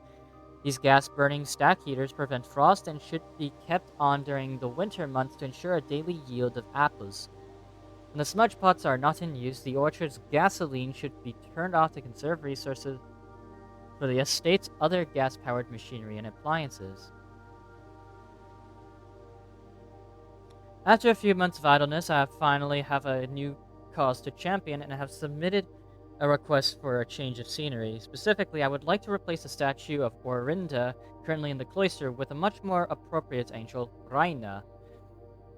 These gas-burning stack heaters prevent frost and should be kept on during the winter months to ensure a daily yield of apples. When the smudge pots are not in use, the orchard's gasoline should be turned off to conserve resources for the estate's other gas-powered machinery and appliances. After a few months of idleness, I finally have a new cause to champion and have submitted a request for a change of scenery. Specifically, I would like to replace the statue of Orinda, currently in the cloister, with a much more appropriate angel, Raina.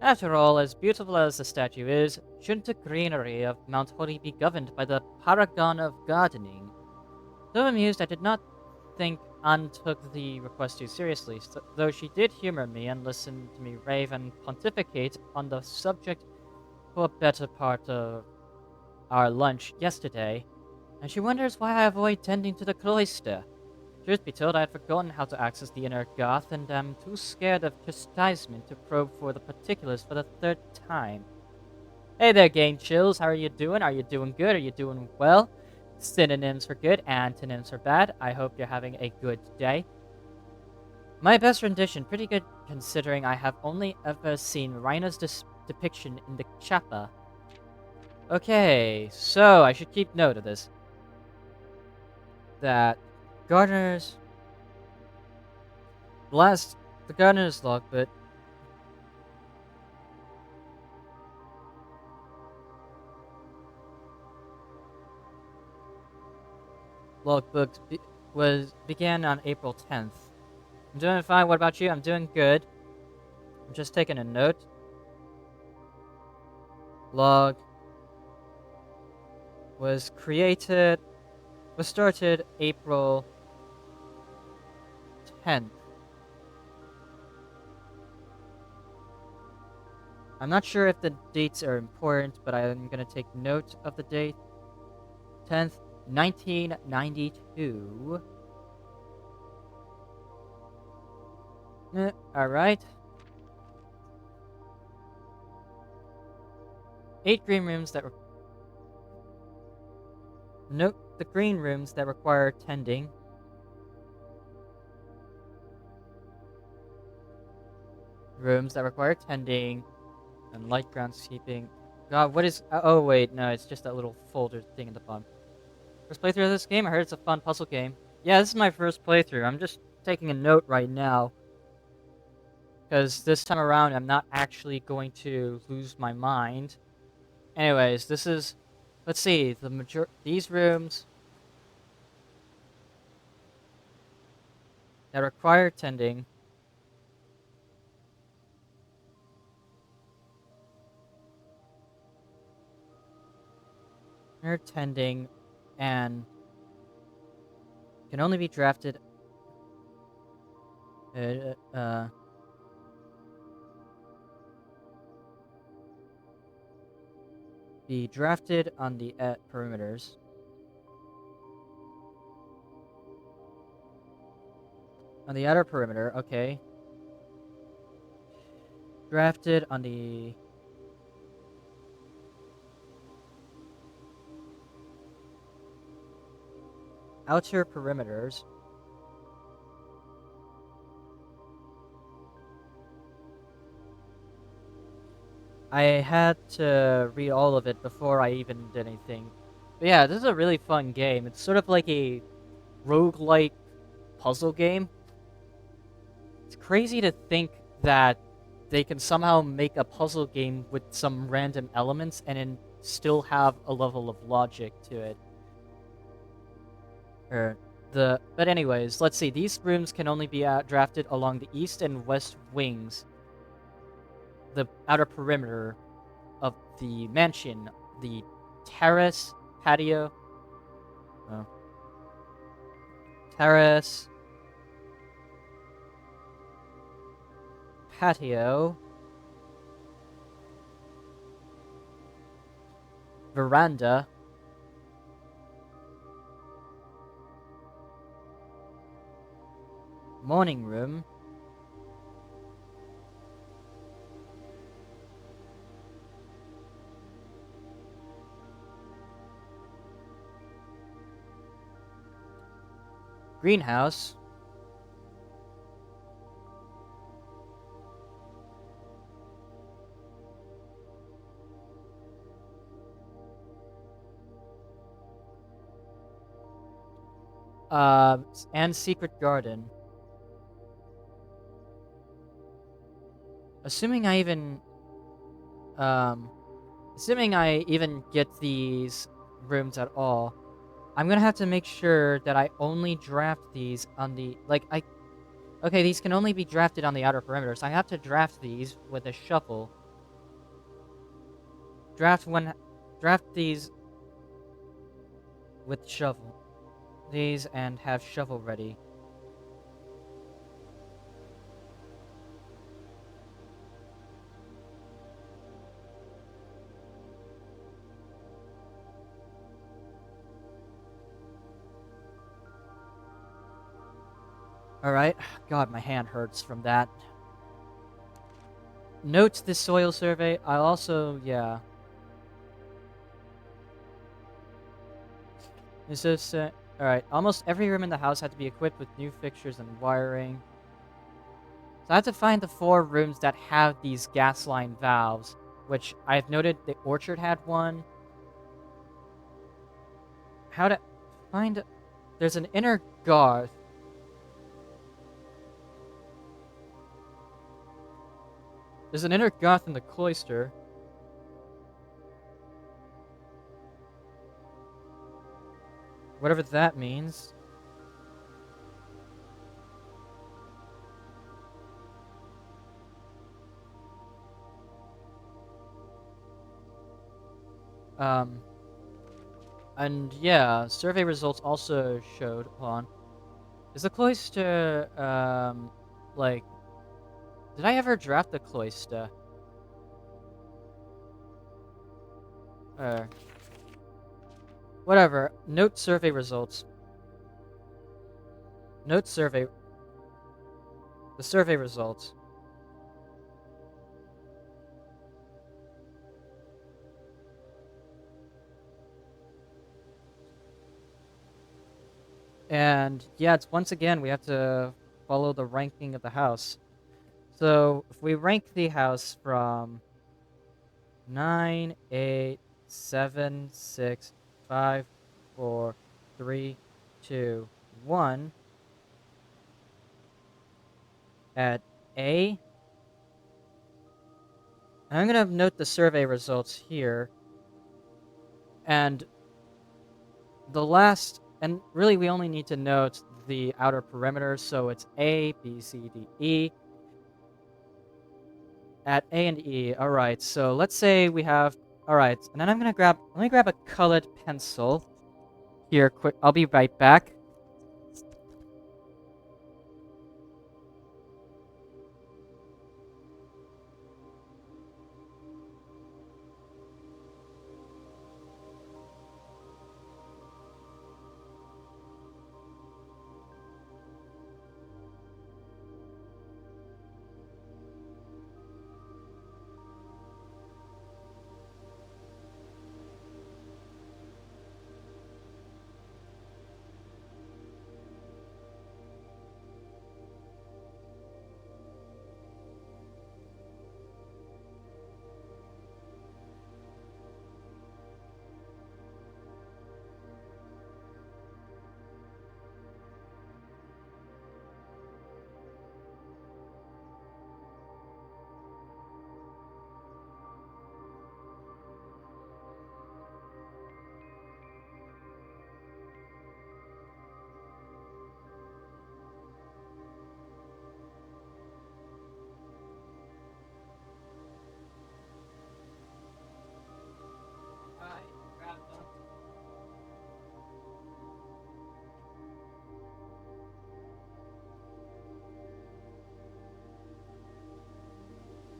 After all, as beautiful as the statue is, shouldn't the greenery of Mount Hori be governed by the paragon of gardening? Though amused, I did not think Anne took the request too seriously, though she did humor me and listen to me rave and pontificate on the subject for a better part of our lunch yesterday, and she wonders why I avoid tending to the cloister. Truth be told, I had forgotten how to access the inner garth and am too scared of chastisement to probe for the particulars for the third time. Hey there, gang chills. How are you doing? Are you doing good? Are you doing well? Synonyms for good, antonyms for bad. I hope you're having a good day. My best rendition, pretty good considering I have only ever seen Raina's depiction in the Chappa. Okay, so I should keep note of this. That gardener's the gardener's logbook. Began on April 10th. I'm doing fine. What about you? I'm doing good. I'm just taking a note. Log was started April 10th. I'm not sure if the dates are important, but I'm gonna take note of the date. 10th, 1992. Alright. 8 green rooms that note the green rooms that require tending. Rooms that require tending and light groundskeeping. God, what is... oh, wait, no, it's just that little folder thing at the bottom. First playthrough of this game? I heard it's a fun puzzle game. Yeah, this is my first playthrough. I'm just taking a note right now. Because this time around, I'm not actually going to lose my mind. Anyways, this is... let's see, these rooms that require tending. Tending and can only be drafted be drafted on the perimeters. On the outer perimeter, okay. Drafted on the... outer perimeters. I had to read all of it before I even did anything. But yeah, this is a really fun game. It's sort of like a roguelike puzzle game. It's crazy to think that they can somehow make a puzzle game with some random elements and then still have a level of logic to it. But anyways, let's see. These rooms can only be drafted along the east and west wings, the outer perimeter of the mansion, the terrace, patio, oh, terrace, patio, veranda, morning room, greenhouse, and secret garden. Assuming I even, um, assuming I even get these rooms at all, I'm gonna have to make sure that I only draft these on the, okay, these can only be drafted on the outer perimeter, so I have to draft these with a shovel. Draft these with shovel. These and have shovel ready. Alright. God, my hand hurts from that. Note this soil survey. I'll also, yeah. Is this, alright. Almost every room in the house had to be equipped with new fixtures and wiring. So I have to find the 4 rooms that have these gas line valves, which I've noted the orchard had one. How to find... There's an inner garth. There's an inner garth in the cloister. Whatever that means. And yeah, survey results also showed, hold on. Is the cloister, like, did I ever draft the cloister? Uh, Whatever. Note survey results. Note survey. The survey results. And yeah, it's once again, we have to follow the ranking of the house. So if we rank the house from 9, 8, 7, 6, 5, 4, 3, 2, 1 at A. And I'm going to note the survey results here. And the last, and really we only need to note the outer perimeter, so it's A, B, C, D, E. At A and E, alright, so let's say we have, alright, and then let me grab a colored pencil. Here, quick, I'll be right back.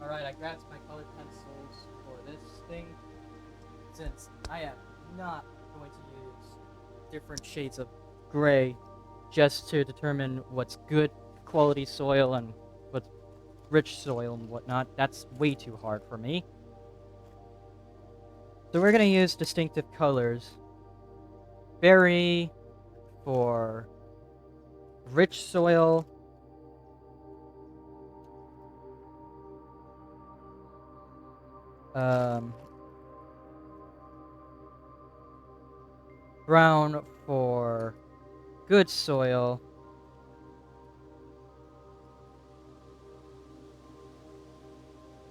Alright, I grabbed my colored pencils for this thing, since I am not going to use different shades of gray just to determine what's good quality soil and what's rich soil and whatnot. That's way too hard for me. So we're going to use distinctive colors. Berry for rich soil. Brown for good soil.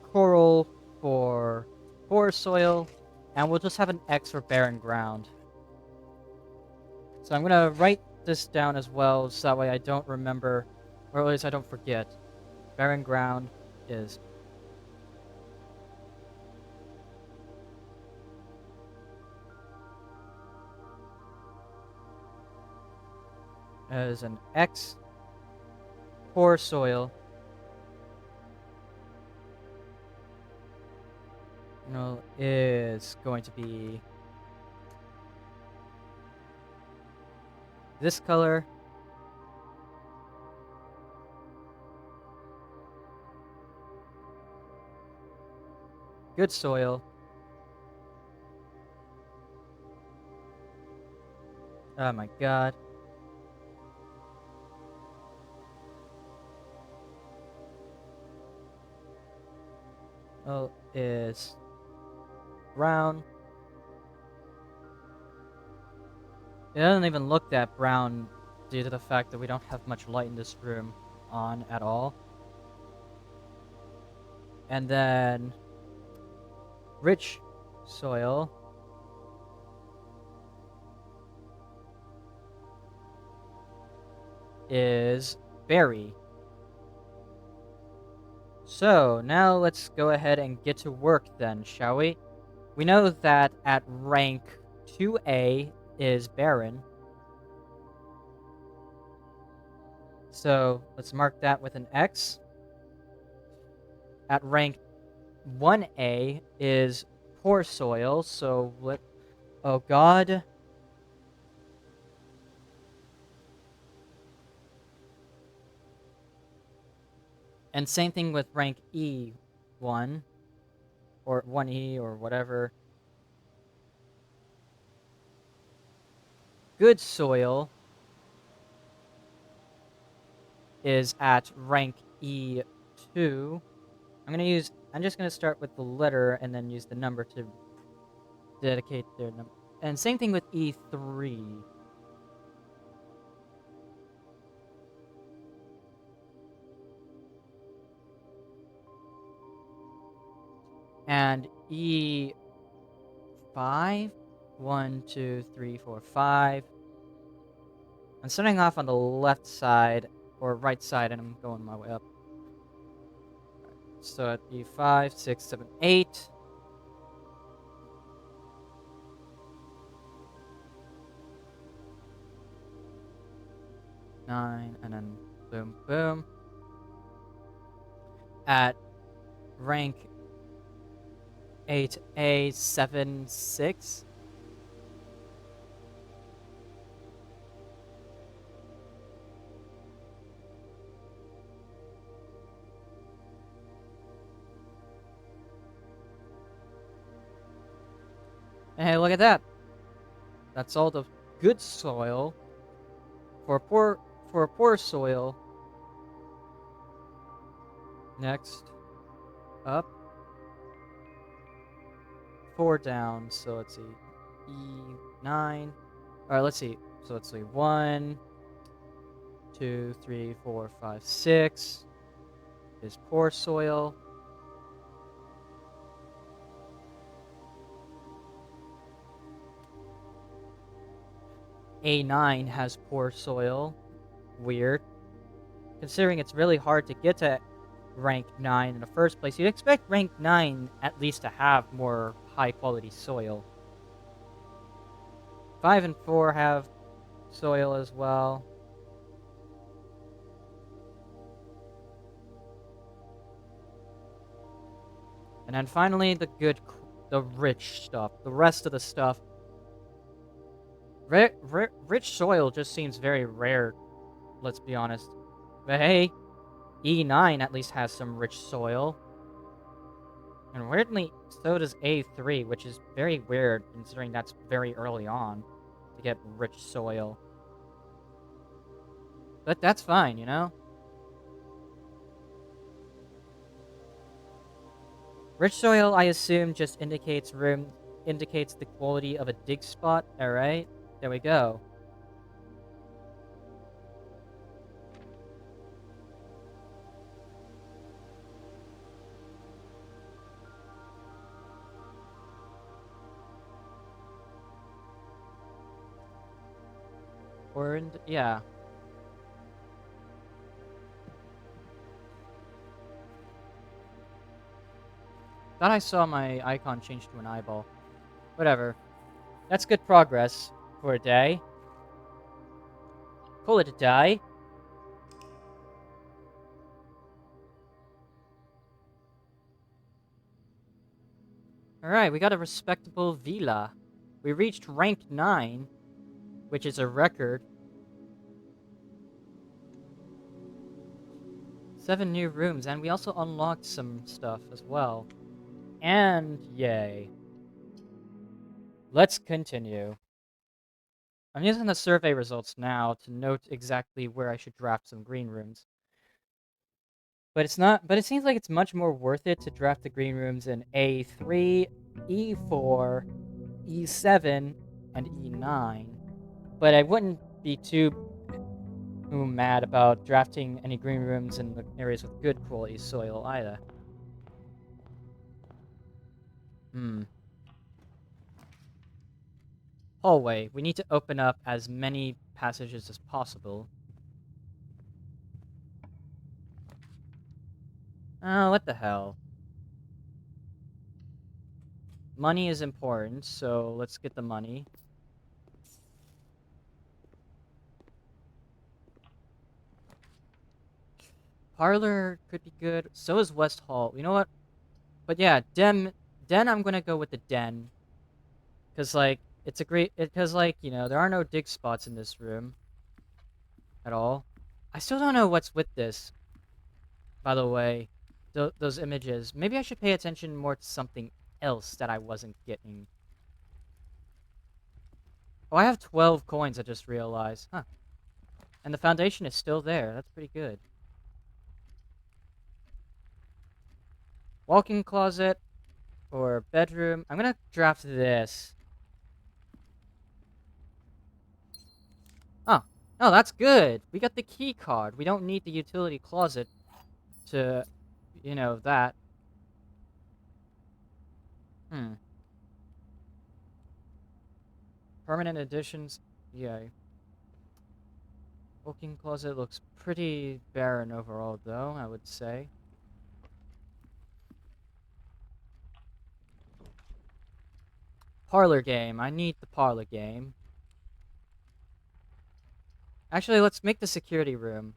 Coral for poor soil. And we'll just have an X for barren ground. So I'm going to write this down as well, so that way I don't remember, or at least I don't forget. Barren ground is as an X. Poor soil, is going to be this color. Good soil. Oh my god. Is brown. It doesn't even look that brown due to the fact that we don't have much light in this room on at all. And then rich soil is berry. So now let's go ahead and get to work then, shall we? We know that at rank 2A is barren. So let's mark that with an X. At rank 1A is poor soil, so oh god. And same thing with rank E1, or 1E, or whatever. Good soil is at rank E2. I'm just gonna start with the letter and then use the number to dedicate their number. And same thing with E3. And E5. 1, 2, 3, 4, 5. I'm starting off on the left side, or right side, and I'm going my way up. So at E5, 6, 7, 8. Nine, and then boom, boom. At rank 8A, 7, 6. And hey, look at that. That's all the good soil. For poor soil. Next up. 4 down, so let's see. E9. Alright, let's see. So let's see. 1, 2, 3, 4, 5, 6 is poor soil. A9 has poor soil. Weird. Considering it's really hard to get to rank 9 in the first place, you'd expect rank 9 at least to have more high quality soil. 5 and 4 have soil as well. And then finally, the rich stuff. The rest of the stuff. Rich soil just seems very rare, let's be honest. But hey, E9 at least has some rich soil. And weirdly, so does A3, which is very weird considering that's very early on to get rich soil. But that's fine, you know? Rich soil, I assume, just indicates the quality of a dig spot. Alright, there we go. Yeah. Thought I saw my icon change to an eyeball. Whatever. That's good progress for a day. Call it a day. Alright, we got a respectable villa. We reached rank 9, which is a record. 7 new rooms, and we also unlocked some stuff as well. And yay. Let's continue. I'm using the survey results now to note exactly where I should draft some green rooms. But it seems like it's much more worth it to draft the green rooms in A3, E4, E7, and E9. But I wouldn't be too mad about drafting any green rooms in the areas with good quality soil either. Hallway. We need to open up as many passages as possible. Oh, what the hell. Money is important, so let's get the money. Parlor could be good. So is West Hall. You know what? But yeah, Den, I'm gonna go with the Den. Because, like, it's a great... Because, like, you know, there are no dig spots in this room. At all. I still don't know what's with this, by the way. Those images. Maybe I should pay attention more to something else that I wasn't getting. Oh, I have 12 coins, I just realized. Huh. And the foundation is still there. That's pretty good. Walk-in closet or bedroom. I'm gonna draft this. Oh. Oh, that's good. We got the key card. We don't need the utility closet to, you know, that. Permanent additions. Yeah. Walk-in closet looks pretty barren overall, though, I would say. Parlor game. I need the parlor game. Actually, let's make the security room.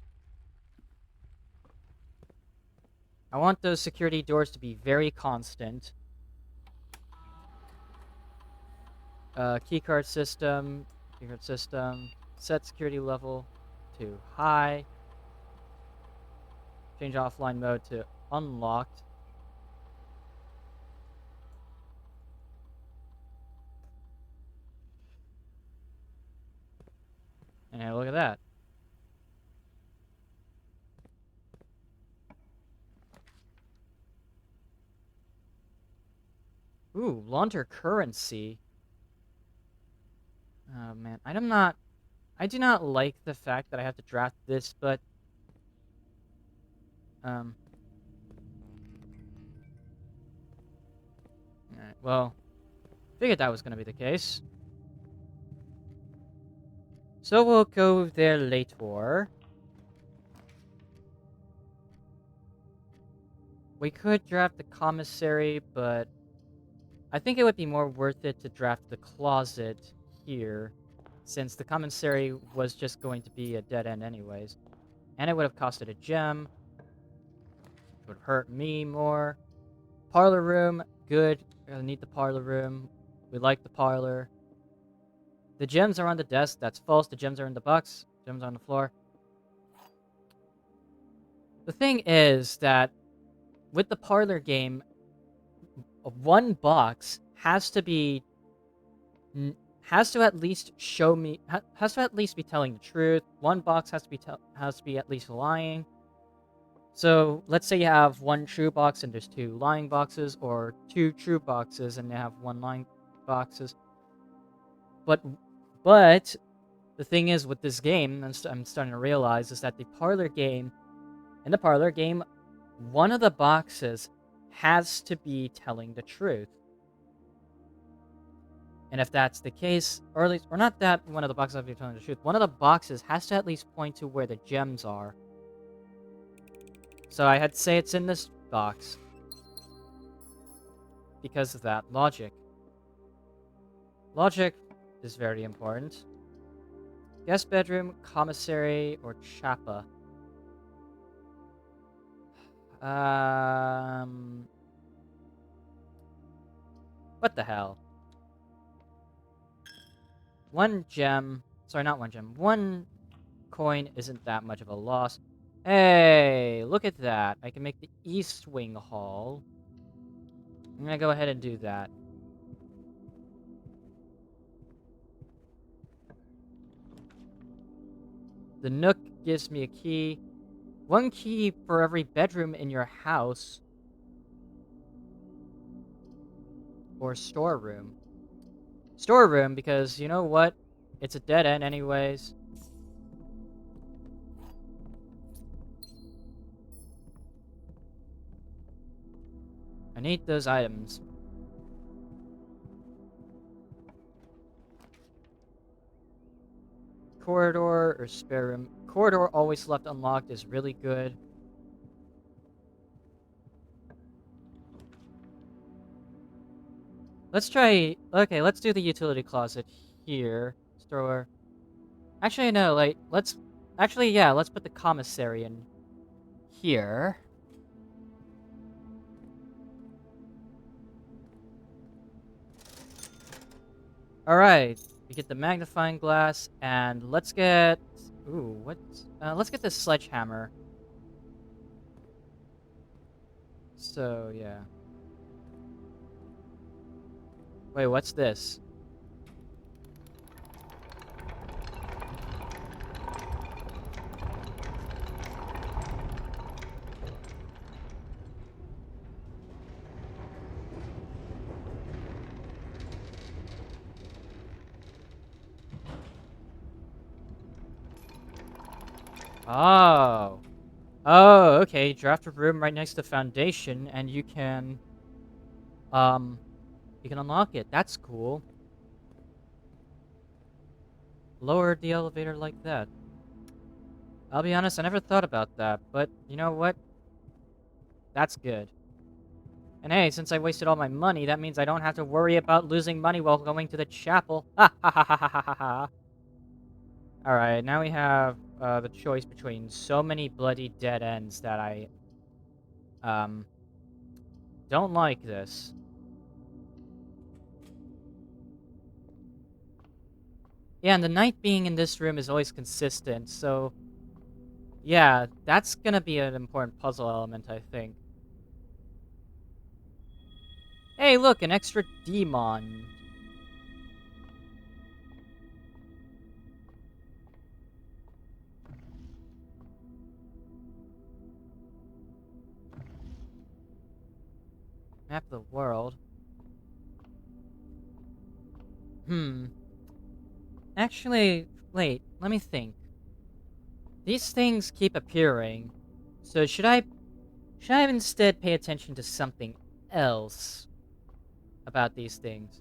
I want those security doors to be very constant. Keycard system. Keycard system. Set security level to high. Change offline mode to unlocked. And hey, look at that. Ooh, launder currency. Oh man, I do not like the fact that I have to draft this, but alright, well, figured that was gonna be the case. So we'll go there later. We could draft the commissary, but I think it would be more worth it to draft the closet here, since the commissary was just going to be a dead end anyways. And it would have costed a gem, which would hurt me more. Parlor room, good. I need the parlor room. We like the parlor. The gems are on the desk. That's false. The gems are in the box. Gems are on the floor. The thing is that with the parlor game, one box has to be has to at least show me has to at least be telling the truth. One box has to be at least lying. So let's say you have one true box and there's two lying boxes, or two true boxes and you have one lying boxes. But the thing is with this game, I'm starting to realize, is that in the parlor game, one of the boxes has to be telling the truth. And if that's the case, or at least, or not that one of the boxes has to be telling the truth, one of the boxes has to at least point to where the gems are. So I had to say it's in this box. Because of that logic. Logic is very important. Guest bedroom, commissary, or chappa. What the hell? One gem. Sorry, not one gem. One coin isn't that much of a loss. Hey, look at that. I can make the East Wing Hall. I'm gonna go ahead and do that. The Nook gives me a key. One key for every bedroom in your house. Or storeroom. Storeroom, because you know what? It's a dead end anyways. I need those items. Corridor or spare room. Corridor always left unlocked is really good. Let's try... Okay, let's do the utility closet here. Store... Actually, no, like, let's... Actually, yeah, let's put the commissary in here. Alright, we get the magnifying glass, and let's get... Ooh, what? Let's get this sledgehammer. So, yeah. Wait, what's this? Oh. Oh, okay. Draft a room right next to foundation, and you can unlock it. That's cool. Lower the elevator like that. I'll be honest, I never thought about that, but you know what? That's good. And hey, since I wasted all my money, that means I don't have to worry about losing money while going to the chapel. Ha ha ha ha ha ha ha. Alright, now we have the choice between so many bloody dead ends that I don't like this. Yeah, and the night being in this room is always consistent, so yeah, that's gonna be an important puzzle element, I think. Hey, look, an extra demon. Map of the world. Actually, wait, let me think. These things keep appearing, so should I instead pay attention to something else about these things?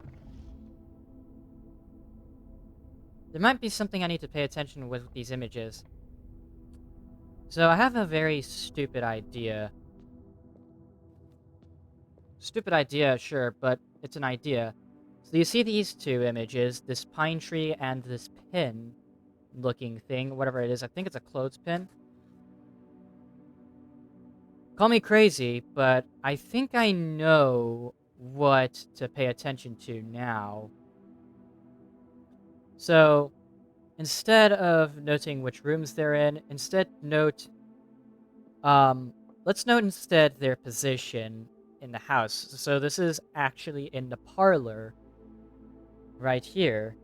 There might be something I need to pay attention with these images. So I have a very stupid idea. Stupid idea, sure, but it's an idea. So you see these two images, this pine tree and this pin looking thing, whatever it is. I think it's a clothespin. Call me crazy, but I think I know what to pay attention to now. So, instead of noting which rooms they're in, um, let's note instead their position in the house. So this is actually in the parlor right here.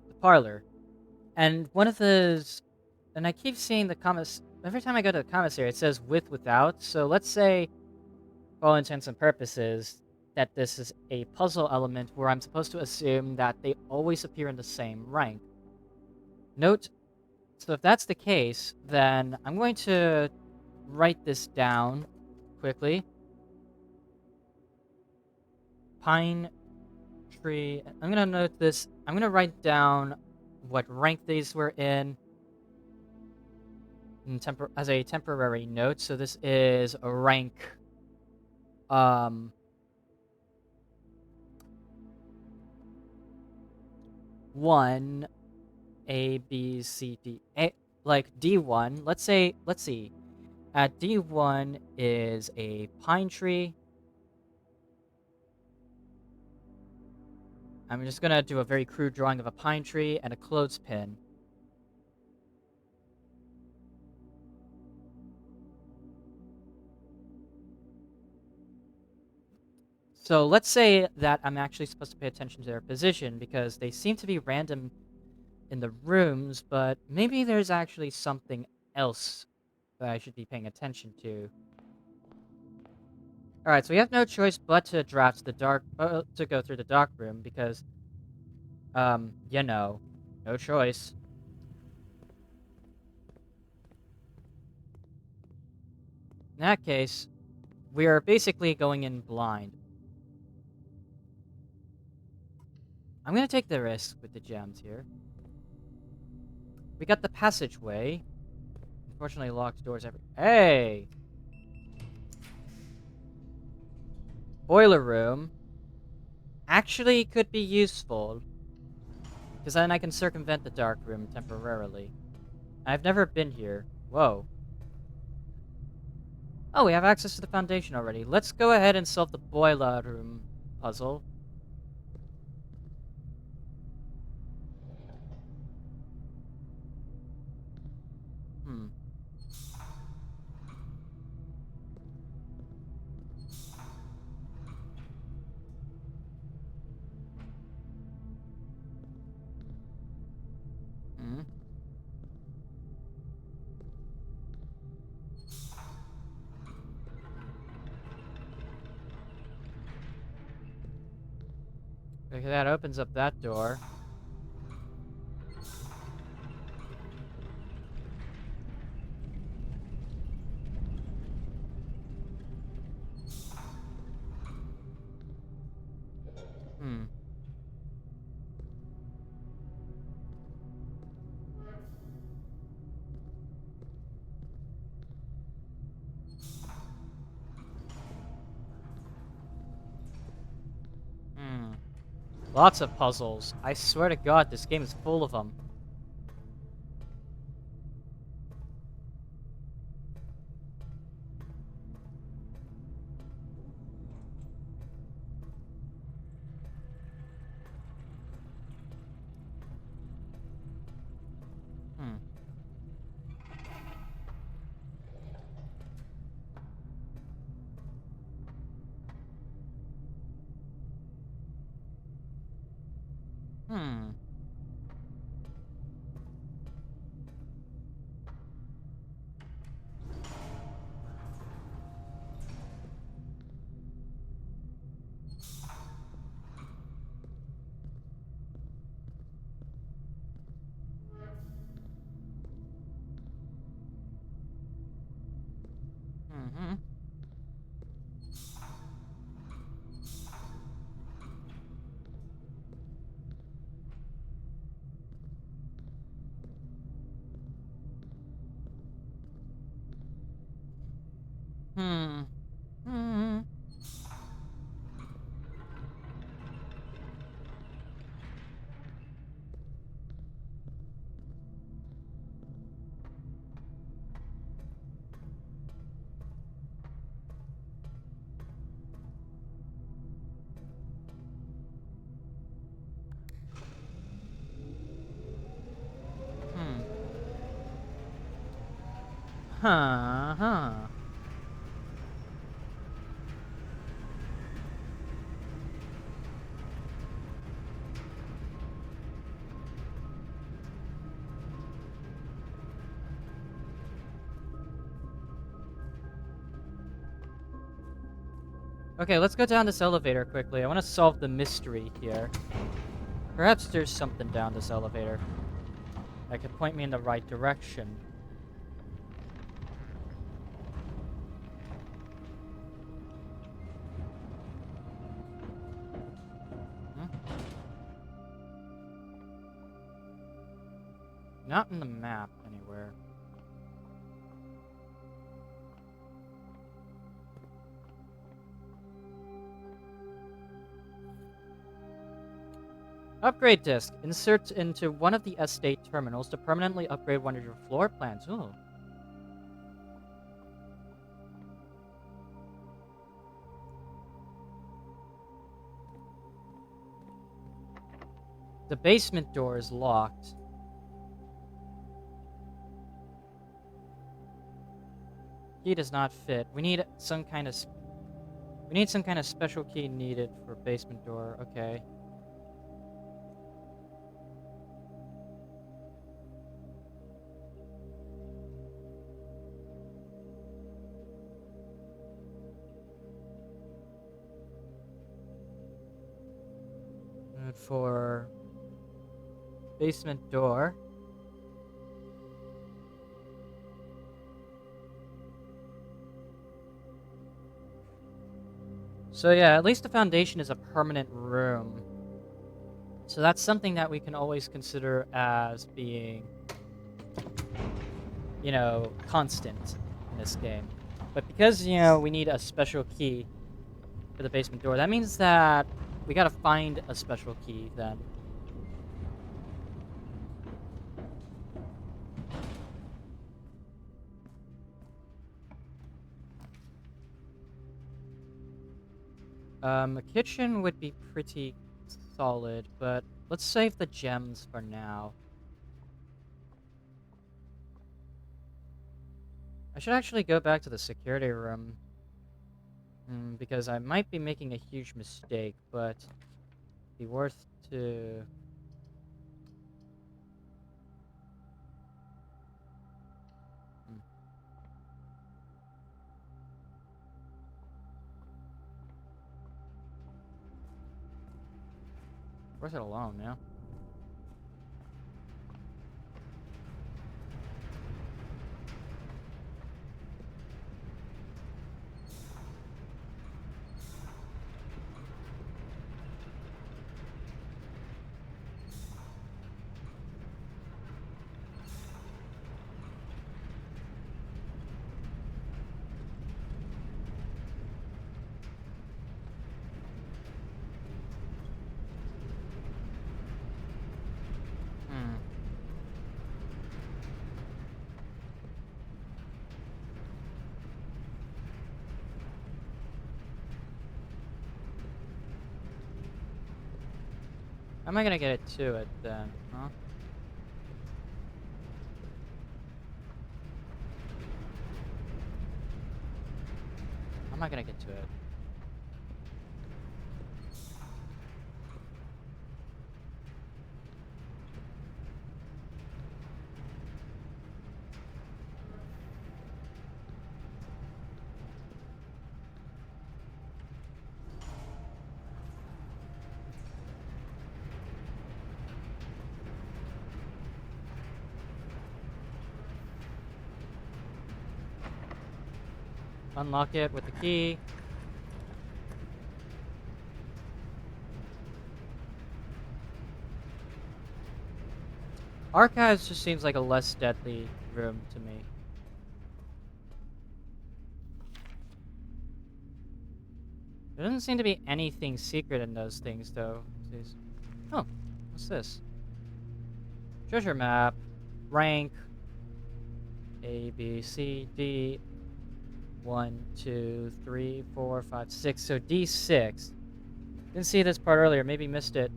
The parlor. And one of those, and I keep seeing the comments, every time I go to the commissary, it says without. So let's say, for all intents and purposes, that this is a puzzle element where I'm supposed to assume that they always appear in the same rank. Note, so if that's the case, then I'm going to write this down quickly. Pine tree. I'm going to note this. I'm going to write down what rank these were in as a temporary note. So this is a rank um 1 A B C D A, like D1. Let's see. At D1 is a pine tree. I'm just gonna do a very crude drawing of a pine tree and a clothespin. So let's say that I'm actually supposed to pay attention to their position because they seem to be random in the rooms, but maybe there's actually something else that I should be paying attention to. All right, so we have no choice but to draft the to go through the dark room because, you know, no choice. In that case, we are basically going in blind. I'm gonna take the risk with the gems here. We got the passageway. Unfortunately, locked doors every. Hey, boiler room. Actually, could be useful because then I can circumvent the dark room temporarily. I've never been here. Whoa. Oh, we have access to the foundation already. Let's go ahead and solve the boiler room puzzle. Hmm. Hmm. Okay, that opens up that door. Hmm. Hmm. Lots of puzzles. I swear to God, this game is full of them. Hmm. Hmm. Hmm. Hmm. Hmm. Huh. Okay, let's go down this elevator quickly. I want to solve the mystery here. Perhaps there's something down this elevator that could point me in the right direction. Hmm? Not in the map anywhere. Upgrade disc. Insert into one of the estate terminals to permanently upgrade one of your floor plans. Ooh. The basement door is locked. Key does not fit. We need some kind of special key needed for basement door. Okay. And for basement door. So yeah, at least the foundation is a permanent room. So that's something that we can always consider as being, constant in this game. But because, we need a special key for the basement door, that means that we gotta find a special key then. A kitchen would be pretty solid, but let's save the gems for now. I should actually go back to the security room. Because I might be making a huge mistake, but it'd be worth to... Hmm. Worth it alone, yeah? Hmm. How am I gonna get it to it then, huh? How am I gonna get to it? Unlock it with the key. Archives just seems like a less deadly room to me. There doesn't seem to be anything secret in those things, though. Oh, what's this? Treasure map. Rank. A, B, C, D. 1, 2, 3, 4, 5, 6. So D6. Didn't see this part earlier. Maybe missed it.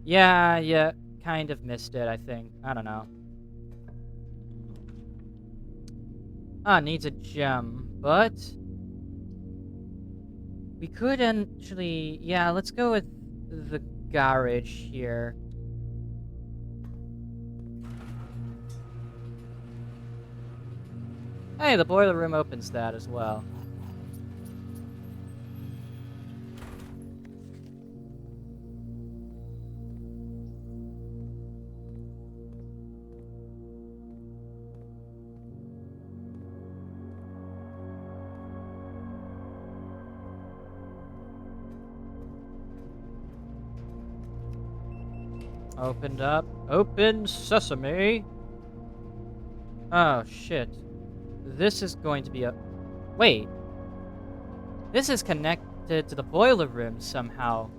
Yeah. Kind of missed it, I think. I don't know. Ah, needs a gem, but we could actually, yeah, let's go with the garage here. Hey, the boiler room opens that as well. Opened up. Open sesame. Oh, shit. This is going to be a... Wait. This is connected to the boiler room somehow.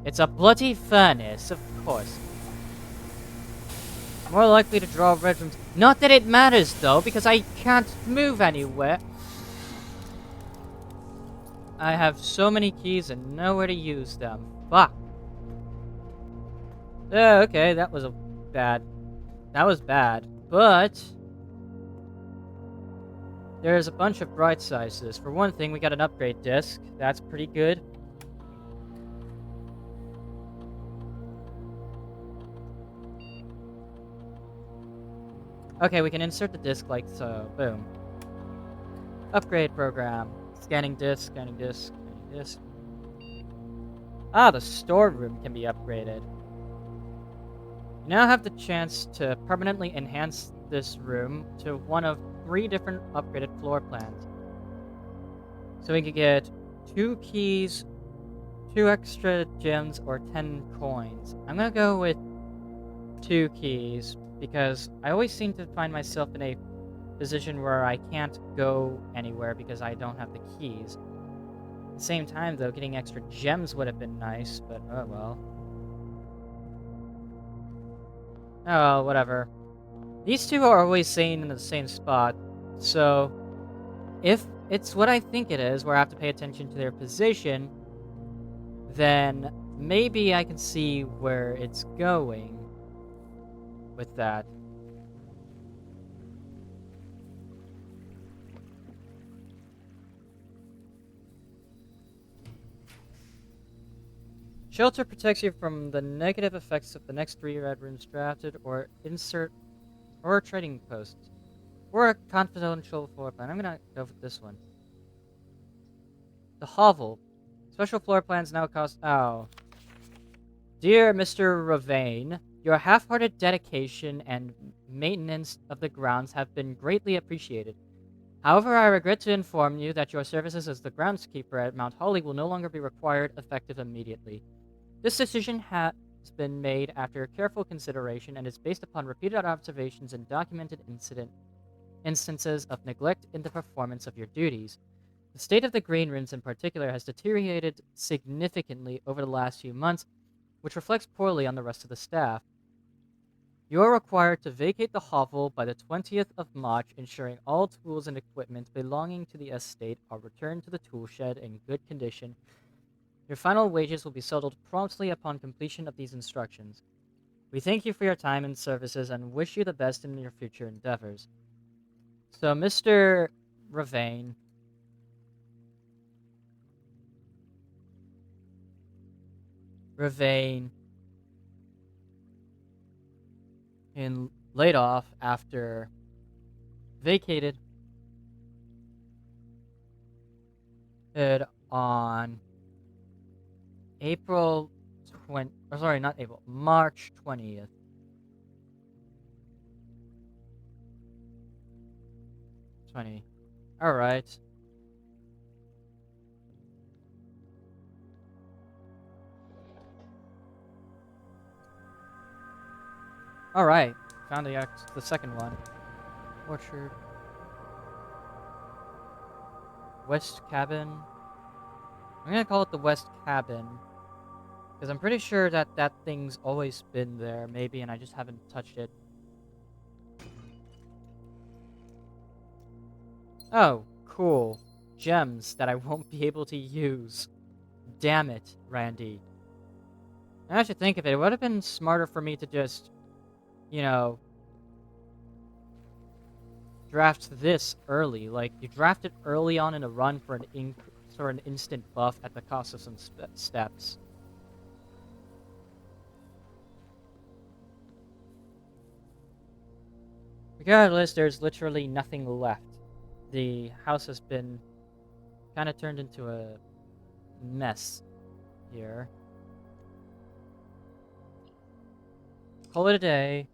It's a bloody furnace, of course. More likely to draw red rooms. Not that it matters, though, because I can't move anywhere. I have so many keys and nowhere to use them. Fuck. Okay, that was bad. That was bad. But there's a bunch of bright sides to this. For one thing, we got an upgrade disc. That's pretty good. Okay, we can insert the disc like so. Boom. Upgrade program. Scanning disc, scanning disc, scanning disc. Ah, the storeroom can be upgraded. You now have the chance to permanently enhance this room to one of 3 different upgraded floor plans. So we could get 2 keys, 2 extra gems, or 10 coins. I'm gonna go with 2 keys because I always seem to find myself in a position where I can't go anywhere because I don't have the keys. At the same time, though, getting extra gems would have been nice, but oh well. Oh well, whatever. These two are always staying in the same spot, so if it's what I think it is, where I have to pay attention to their position, then maybe I can see where it's going with that. Shelter protects you from the negative effects of the next 3 red rooms drafted, or insert, or trading posts, or a confidential floor plan. I'm gonna go with this one. The hovel. Special floor plans now cost... Oh. Dear Mr. Ravane, your half-hearted dedication and maintenance of the grounds have been greatly appreciated. However, I regret to inform you that your services as the groundskeeper at Mount Holly will no longer be required effective immediately. This decision has been made after careful consideration and is based upon repeated observations and documented instances of neglect in the performance of your duties. The state of the green rooms in particular has deteriorated significantly over the last few months, which reflects poorly on the rest of the staff. You are required to vacate the hovel by the 20th of March, ensuring all tools and equipment belonging to the estate are returned to the tool shed in good condition. Your final wages will be settled promptly upon completion of these instructions. We thank you for your time and services and wish you the best in your future endeavors. So, Mr. Ravane, and laid off after vacated it on April 20, or sorry, not April, March 20th. All right. All right. Found the second one. Orchard. West Cabin. I'm gonna call it the West Cabin. Because I'm pretty sure that that thing's always been there, maybe, and I just haven't touched it. Oh, cool. Gems that I won't be able to use. Damn it, Randy. Now I should think of it, it would have been smarter for me to just, you know, draft this early. Like, you draft it early on in a run for an instant buff at the cost of some steps. Regardless, there's literally nothing left. The house has been kind of turned into a mess here. Call it a day.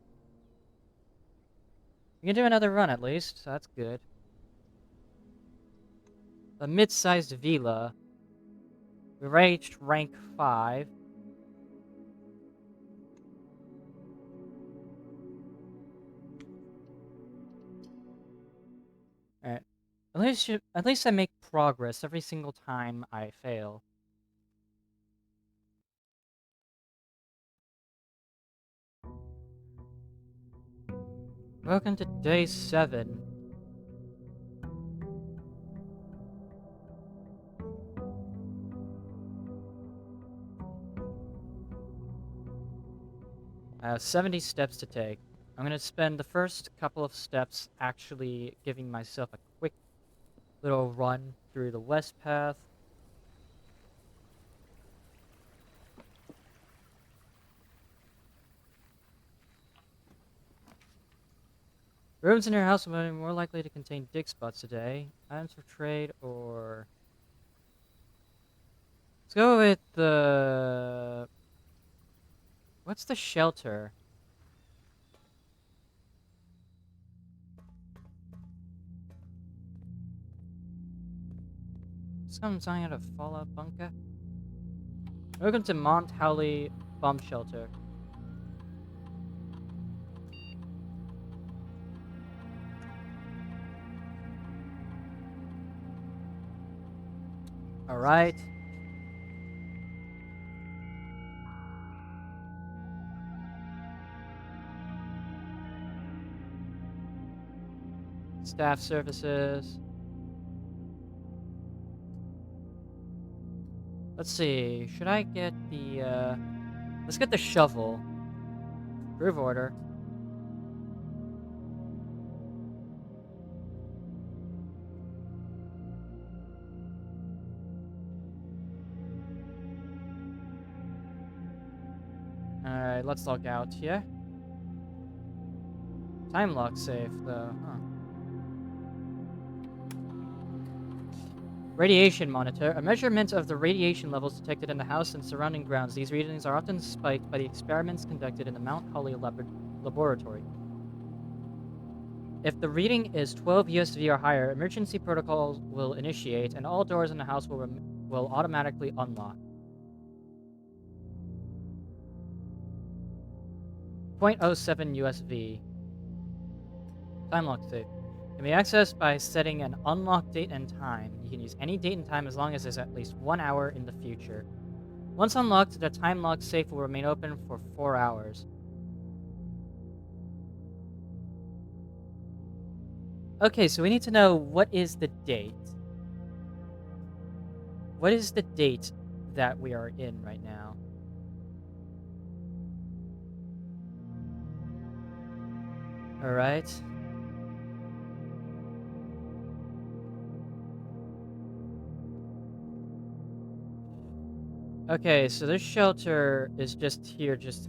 We can do another run at least, so that's good. A mid-sized villa. We reached rank 5. Alright. At least I make progress every single time I fail. Welcome to day 7. I have 70 steps to take. I'm gonna spend the first couple of steps actually giving myself a quick little run through the west path. Rooms in your house will be more likely to contain dig spots today. Items for trade or... Let's go with the... What's the shelter? Someone's dying out of Fallout Bunker. Welcome to Mount Howley Bomb Shelter. Alright. Staff services. Let's see. Should I get the, let's get the shovel. Groove order. Alright, let's log out here. Time lock safe, though. Huh. Radiation monitor. A measurement of the radiation levels detected in the house and surrounding grounds. These readings are often spiked by the experiments conducted in the Mount Holly laboratory. If the reading is 12 USV or higher, emergency protocols will initiate, and all doors in the house will automatically unlock. 0.07 USV. Time lock safe. Can be accessed by setting an unlock date and time. You can use any date and time as long as it's at least 1 hour in the future. Once unlocked, the time lock safe will remain open for 4 hours. Okay, so we need to know what is the date. What is the date that we are in right now? Alright. Okay, so this shelter is just here just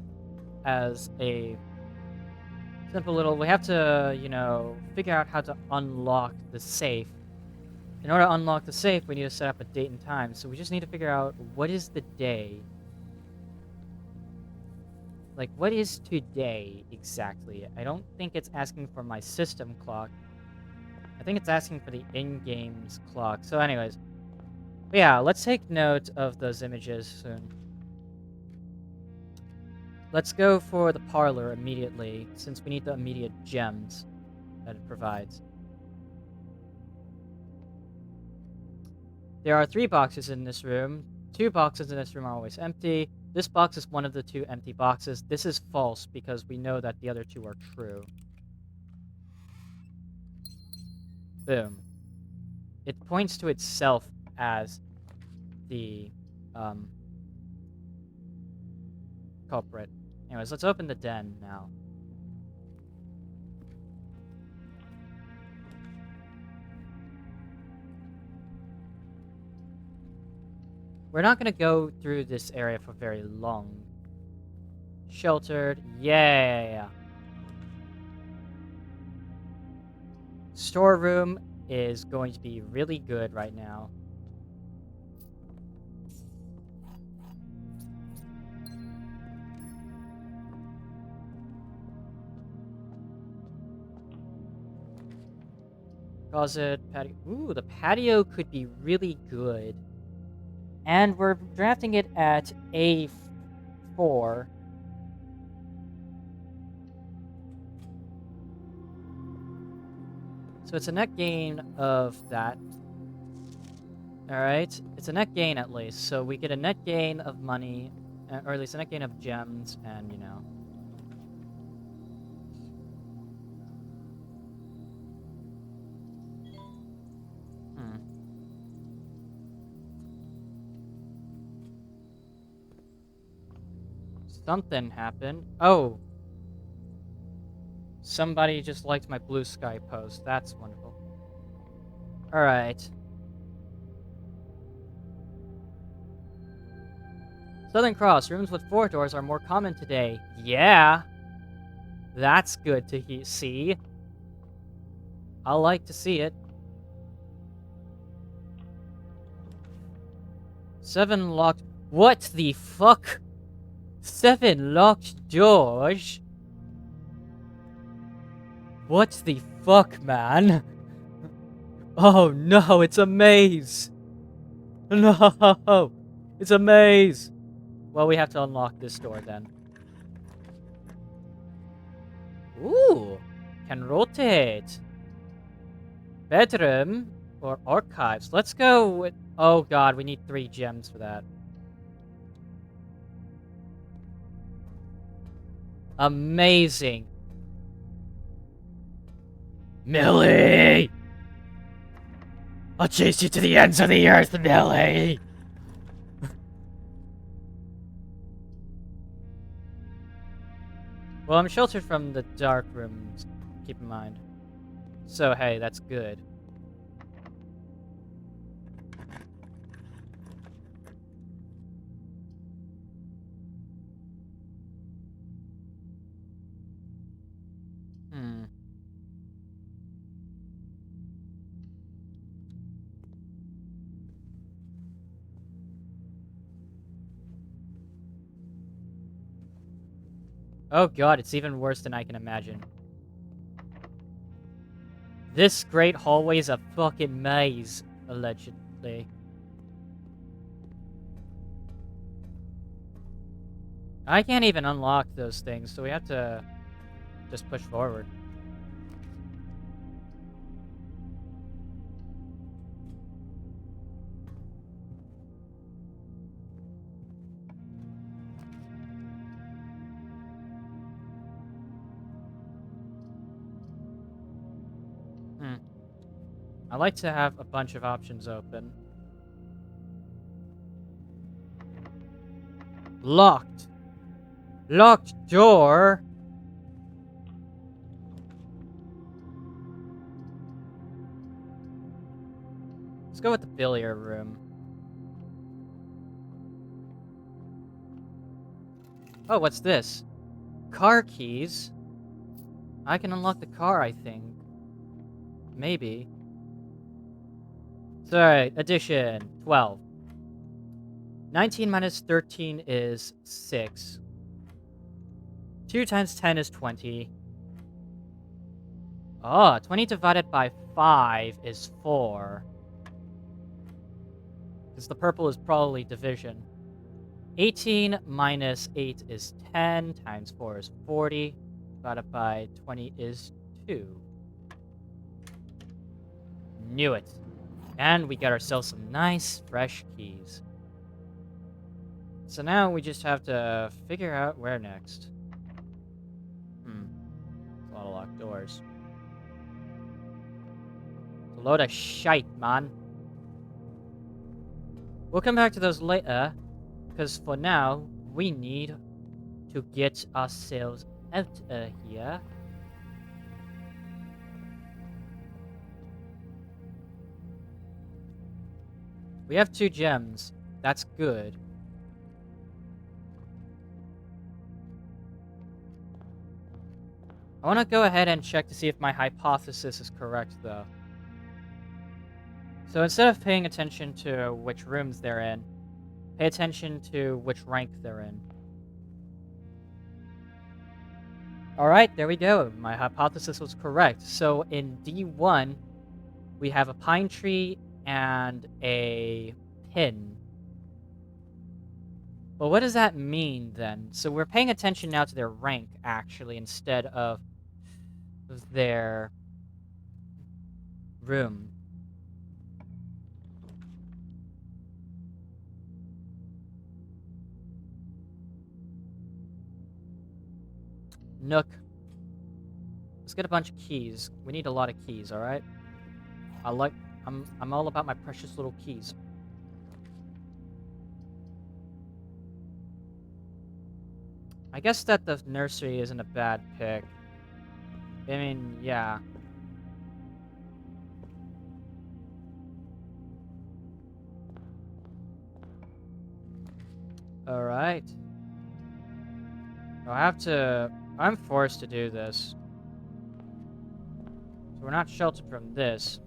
as a simple little... We have to, you know, figure out how to unlock the safe. In order to unlock the safe, we need to set up a date and time. So we just need to figure out what is the day. Like, what is today exactly? I don't think it's asking for my system clock. I think it's asking for the in-game's clock. So anyways, yeah, let's take note of those images soon. Let's go for the parlor immediately, since we need the immediate gems that it provides. There are 3 boxes in this room. 2 boxes in this room are always empty. This box is one of the 2 empty boxes. This is false because we know that the other 2 are true. Boom. It points to itself as the culprit. Anyways, let's open the den now. We're not gonna go through this area for very long. Sheltered. Yeah. Storeroom is going to be really good right now. Closet, patio. Ooh, the patio could be really good. And we're drafting it at A4. So it's a net gain of that. Alright, it's a net gain at least. So we get a net gain of money, or at least a net gain of gems, and you know. Something happened. Oh! Somebody just liked my blue sky post. That's wonderful. Alright. Southern Cross. Rooms with 4 doors are more common today. Yeah! That's good to see. I like to see it. 7 locked... What the fuck? 7 locked doors? What the fuck, man? Oh no, it's a maze! No! It's a maze! Well, we have to unlock this door then. Ooh! Can rotate. Bedroom or archives. Let's go with... Oh god, we need 3 gems for that. Amazing. Millie! I'll chase you to the ends of the earth, Millie! Well, I'm sheltered from the dark rooms, keep in mind. So, hey, that's good. Oh god, it's even worse than I can imagine. This great hallway is a fucking maze, allegedly. I can't even unlock those things, so we have to just push forward. I like to have a bunch of options open. Locked. Locked door. Let's go with the billiard room. Oh, what's this? Car keys. I can unlock the car, I think. Maybe. Sorry, addition. 12. 19 minus 13 is 6. 2 times 10 is 20. Oh, 20 divided by 5 is 4. Because the purple is probably division. 18 minus 8 is 10, times 4 is 40, divided by 20 is 2. Knew it. And we got ourselves some nice, fresh keys. So now we just have to figure out where next. A lot of locked doors. It's a load of shite, man. We'll come back to those later, because for now, we need to get ourselves out of here. We have 2 gems. That's good. I want to go ahead and check to see if my hypothesis is correct, though. So instead of paying attention to which rooms they're in, pay attention to which rank they're in. Alright, there we go. My hypothesis was correct. So in D1, we have a pine tree and a pin. Well, what does that mean then? So we're paying attention now to their rank, actually, instead of their room. Nook. Let's get a bunch of keys. We need a lot of keys, alright? I'm all about my precious little keys. I guess that the nursery isn't a bad pick. I mean, yeah. Alright. I'm forced to do this. So we're not sheltered from this.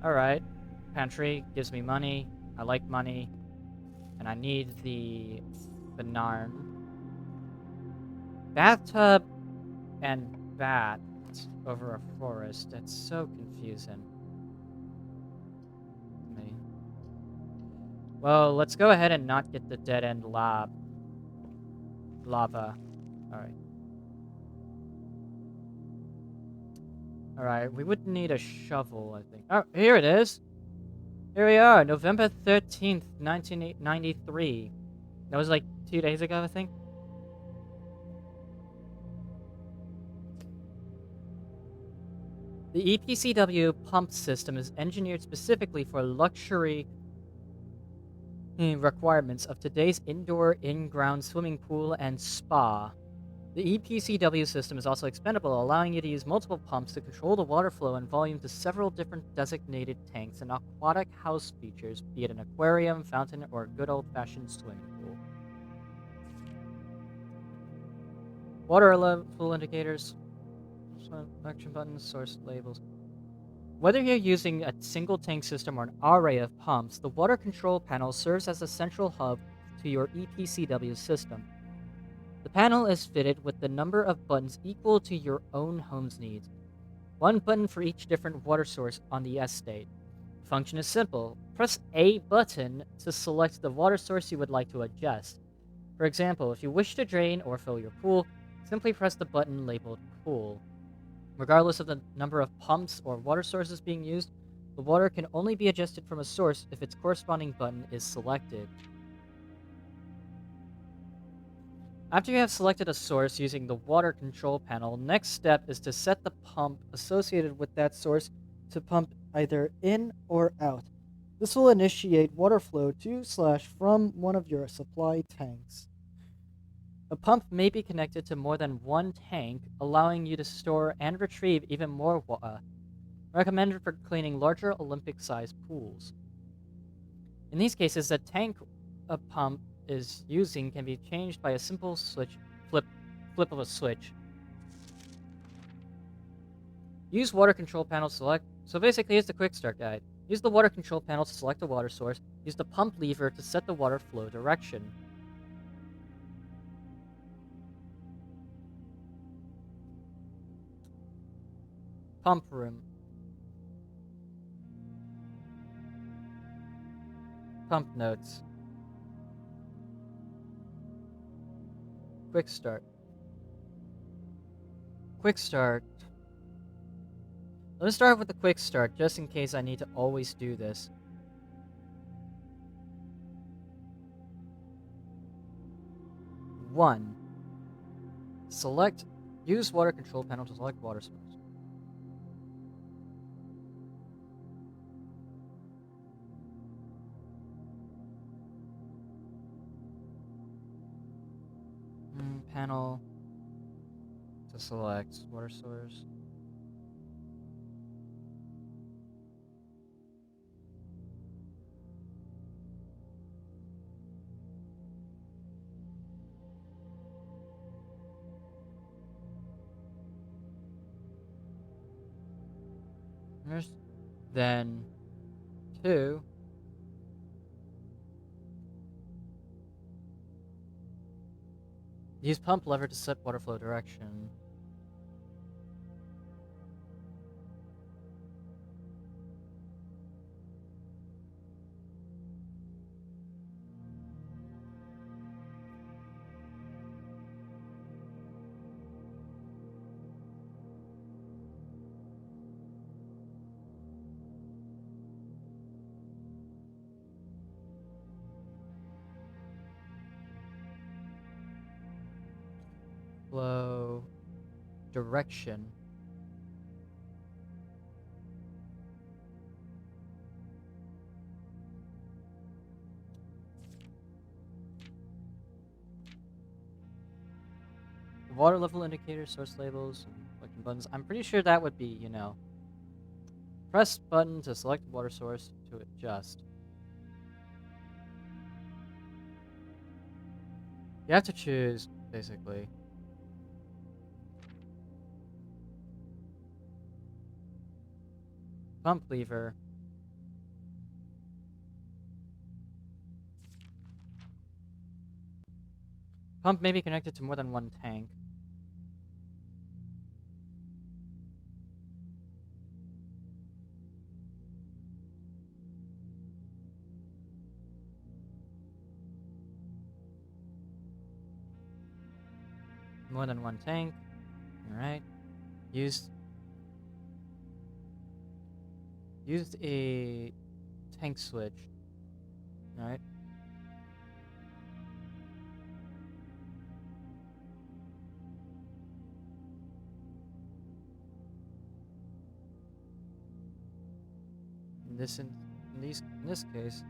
Alright. Pantry gives me money. I like money. And I need the Banarn. Bathtub and bat over a forest. That's so confusing. Me. Well, let's go ahead and not get the dead-end lava. Alright. Alright, we would need a shovel, I think. Oh, here it is! Here we are, November 13th, 1993. That was like 2 days ago, I think. The EPCW pump system is engineered specifically for luxury requirements of today's indoor in-ground swimming pool and spa. The EPCW system is also expendable, allowing you to use multiple pumps to control the water flow and volume to several different designated tanks and aquatic house features, be it an aquarium, fountain, or a good old-fashioned swimming pool. Water level indicators, action buttons, source labels. Whether you're using a single tank system or an array of pumps, the water control panel serves as a central hub to your EPCW system. The panel is fitted with the number of buttons equal to your own home's needs. One button for each different water source on the estate. The function is simple. Press a button to select the water source you would like to adjust. For example, if you wish to drain or fill your pool, simply press the button labeled Pool. Regardless of the number of pumps or water sources being used, the water can only be adjusted from a source if its corresponding button is selected. After you have selected a source using the water control panel, next step is to set the pump associated with that source to pump either in or out. This will initiate water flow to/from one of your supply tanks. A pump may be connected to more than one tank, allowing you to store and retrieve even more water. Recommended for cleaning larger Olympic-sized pools. In these cases, the tank a pump is using can be changed by a simple flip of a switch. Use water control panel select. So basically, here's the quick start guide. Use the water control panel to select a water source. Use the pump lever to set the water flow direction. Pump room. Pump notes. Quick start. Quick start. Let me start with the quick start, just in case I need to always do this. One. Use water control panel to select water source. Panel to select water source. Then 2. Use pump lever to set water flow direction. Flow direction. Water level indicator, source labels, collecting buttons. I'm pretty sure that would be, you know, press button to select water source to adjust. You have to choose, basically. Pump lever. Pump may be connected to more than one tank. More than one tank. Alright. Used a tank switch. Alright. In this case,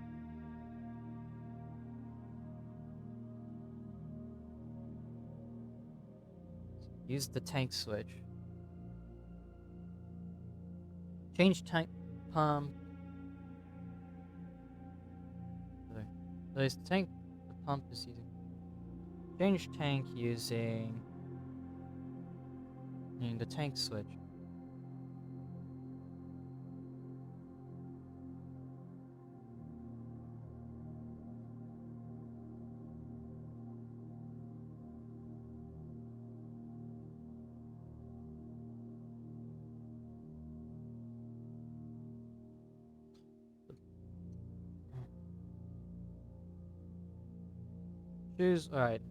use the tank switch. Change tank pump. Place tank. The pump is using. Change tank using the tank switch. Choose. Alright.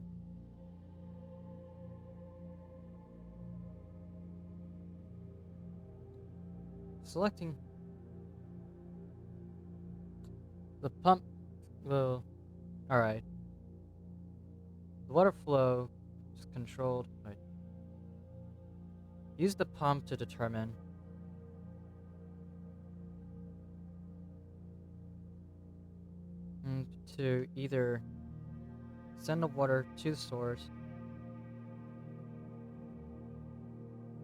Selecting. The pump will. Alright. The water flow is controlled. Right. Use the pump to determine. To either send the water to the source.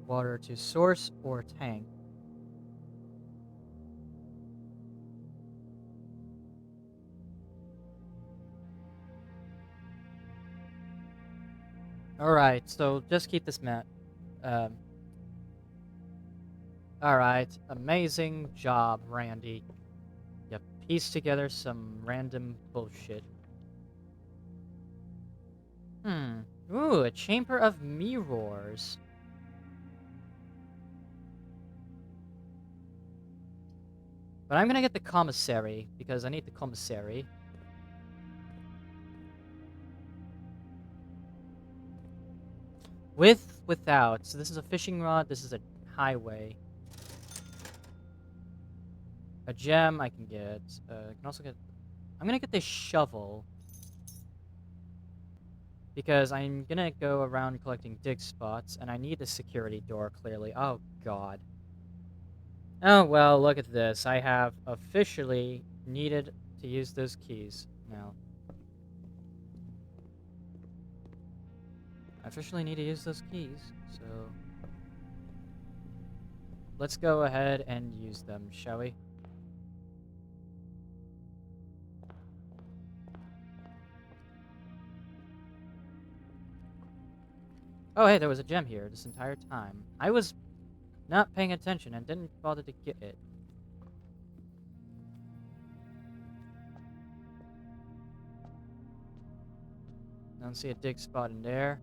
Water to source or tank. Alright, so just keep this map. Alright, amazing job, Randy. You pieced together some random bullshit. Ooh, a chamber of mirrors. But I'm gonna get the commissary, because I need the commissary. Without. So this is a fishing rod, this is a highway. A gem I can get. I can also get... I'm gonna get this shovel. Because I'm gonna go around collecting dig spots, and I need a security door, clearly. Oh, God. Oh, well, look at this. I have officially needed to use those keys now. I officially need to use those keys, so... Let's go ahead and use them, shall we? Oh, hey, there was a gem here this entire time. I was not paying attention and didn't bother to get it. I don't see a dig spot in there.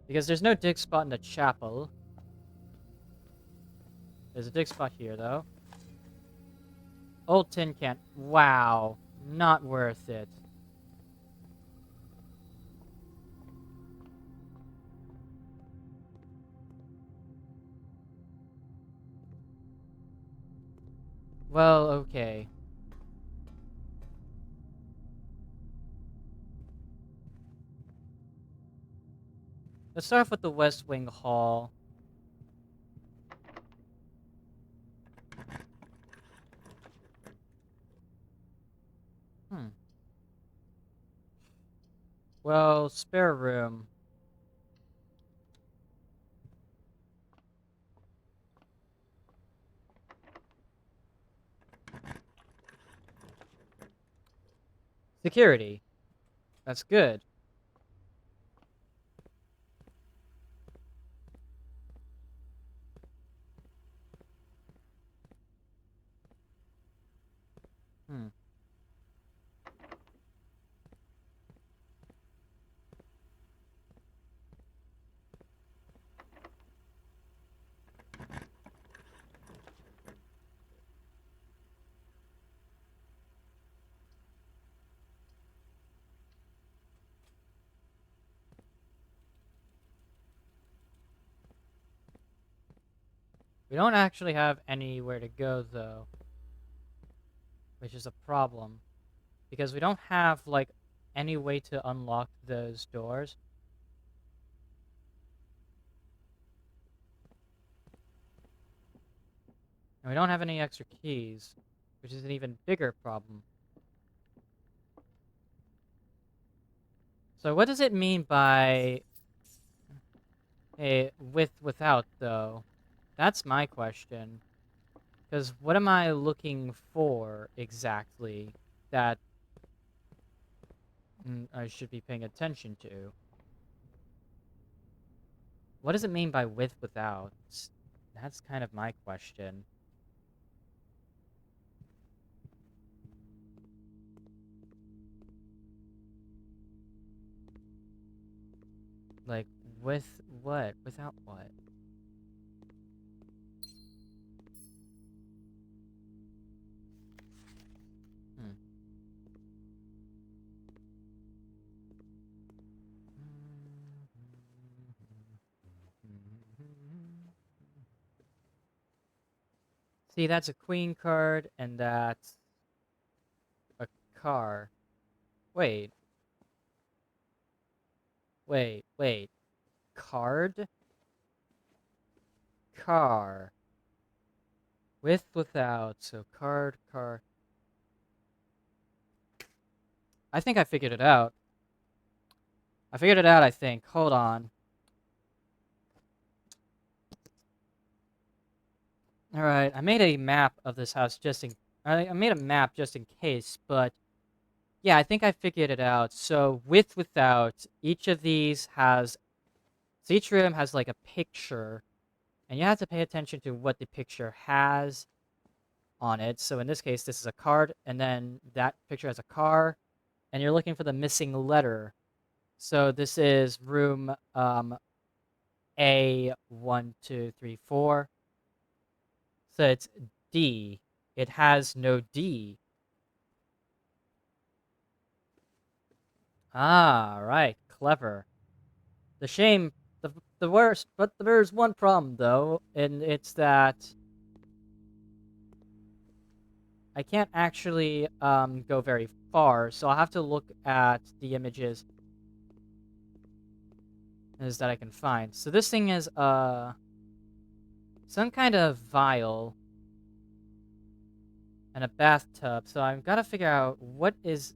Because there's no dig spot in the chapel. There's a dig spot here, though. Old tin can. Wow. Not worth it. Well, okay. Let's start off with the West Wing Hall. Hmm. Well, spare room. Security. That's good. Hmm. We don't actually have anywhere to go, though. Which is a problem. Because we don't have, like, any way to unlock those doors. And we don't have any extra keys. Which is an even bigger problem. So what does it mean by a without, though? That's my question. Because what am I looking for exactly that I should be paying attention to? What does it mean by without? That's kind of my question. Like, with what? Without what? Hmm. See, that's a queen card, and that's a car. Wait. Wait. Card? Car. Without. So card. I think I figured it out. I figured it out, I think. Hold on. Alright, I made a map of this house just in... I made a map just in case, but... Yeah, I think I figured it out. So, without, each of these has... So each room has, like, a picture. And you have to pay attention to what the picture has on it. So in this case, this is a card, and then that picture has a car, and you're looking for the missing letter. So this is room A1234. So it's D. It has no D. Ah, right. Clever. The shame, the worst, but there's one problem though, and it's that I can't actually go very far, so I'll have to look at the images that I can find. So this thing is some kind of vial and a bathtub. So I've got to figure out what is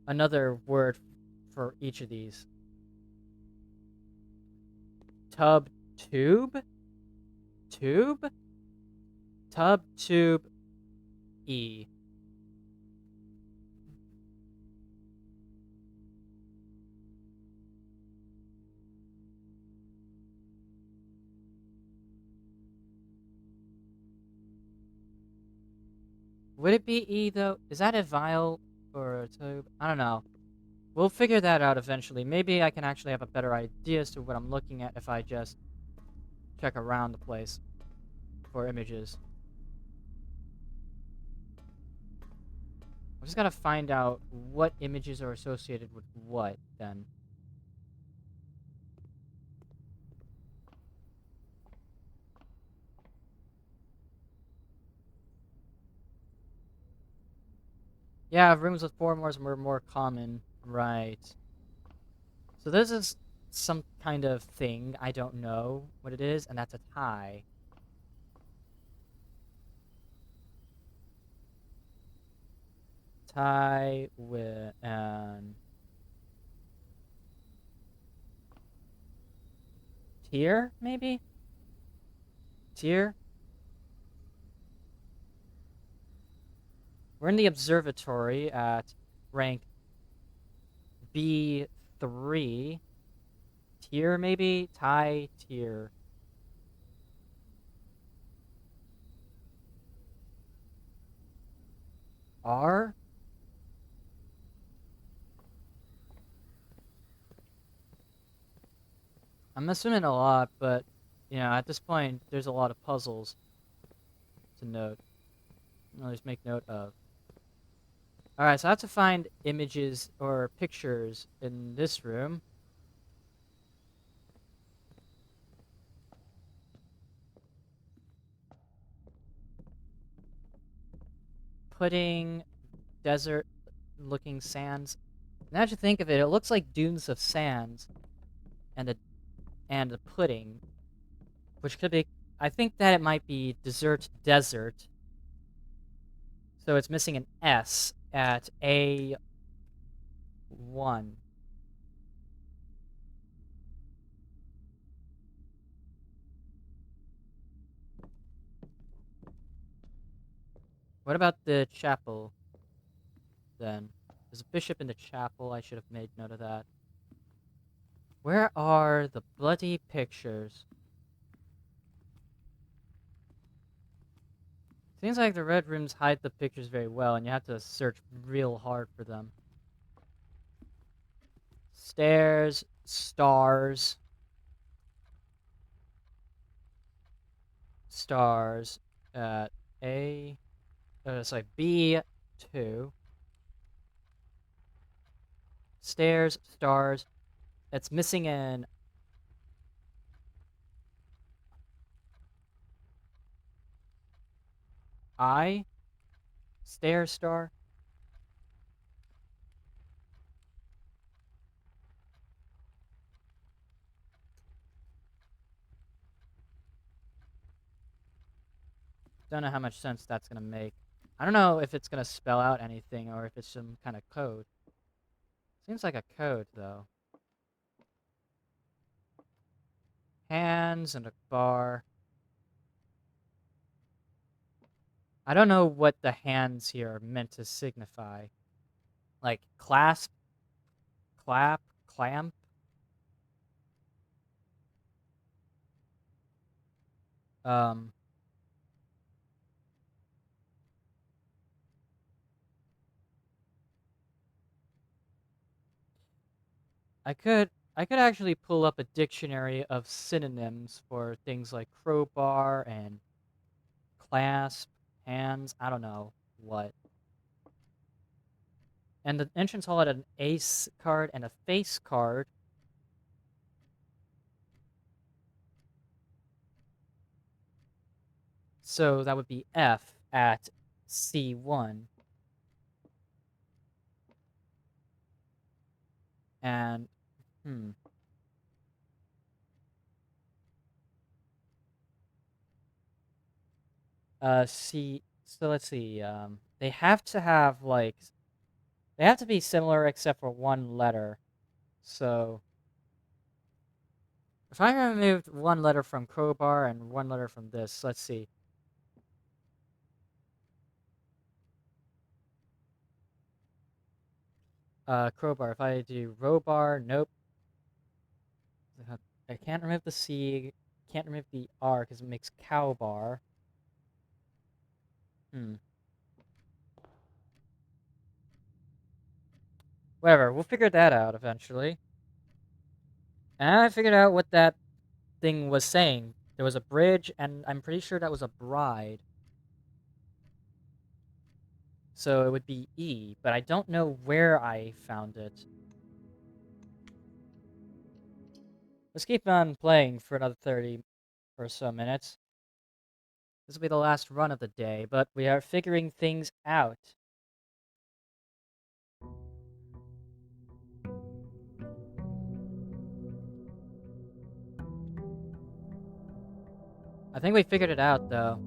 another word for each of these. Tub, tube, tube, tub, tube, E. Would it be E though? Is that a vial or a tube? I don't know. We'll figure that out eventually. Maybe I can actually have a better idea as to what I'm looking at if I just check around the place for images. I just gotta find out what images are associated with what then. Yeah, rooms with four moors were more common. Right. So this is some kind of thing. I don't know what it is, and that's a tie. Tie with an tier, maybe? Tier? We're in the observatory at rank B3. Tier, maybe? Tie tier. R? I'm assuming a lot, but, at this point, there's a lot of puzzles to note. I'll just make note of. Alright, so I have to find images or pictures in this room. Putting desert-looking sands. Now that you think of it, it looks like dunes of sands and a pudding, which could be. I think that it might be desert. So it's missing an S at A1. What about the chapel then? There's a bishop in the chapel. I should have made note of that. Where are the bloody pictures? Seems like the red rooms hide the pictures very well, and you have to search real hard for them. Stairs, stars, stars at B2. Stairs, stars. It's missing an I. Stair, star. Don't know how much sense that's gonna make. I don't know if it's gonna spell out anything or if it's some kind of code. Seems like a code, though. Hands and a bar. I don't know what the hands here are meant to signify. Like clasp, clap, clamp. Um, I could actually pull up a dictionary of synonyms for things like crowbar and clasp, hands, I don't know what. And the entrance hall had an ace card and a face card. So that would be F at C1. And, hmm. So let's see. They have to be similar except for one letter. So, if I removed one letter from crowbar and one letter from this, let's see. Crowbar. If I do rowbar, nope. I can't remove the C. Can't remove the R because it makes cow bar. Hmm. Whatever, we'll figure that out eventually. And I figured out what that thing was saying. There was a bridge, and I'm pretty sure that was a bride. So it would be E, but I don't know where I found it. Let's keep on playing for another 30 or so minutes. This will be the last run of the day, but we are figuring things out. I think we figured it out, though.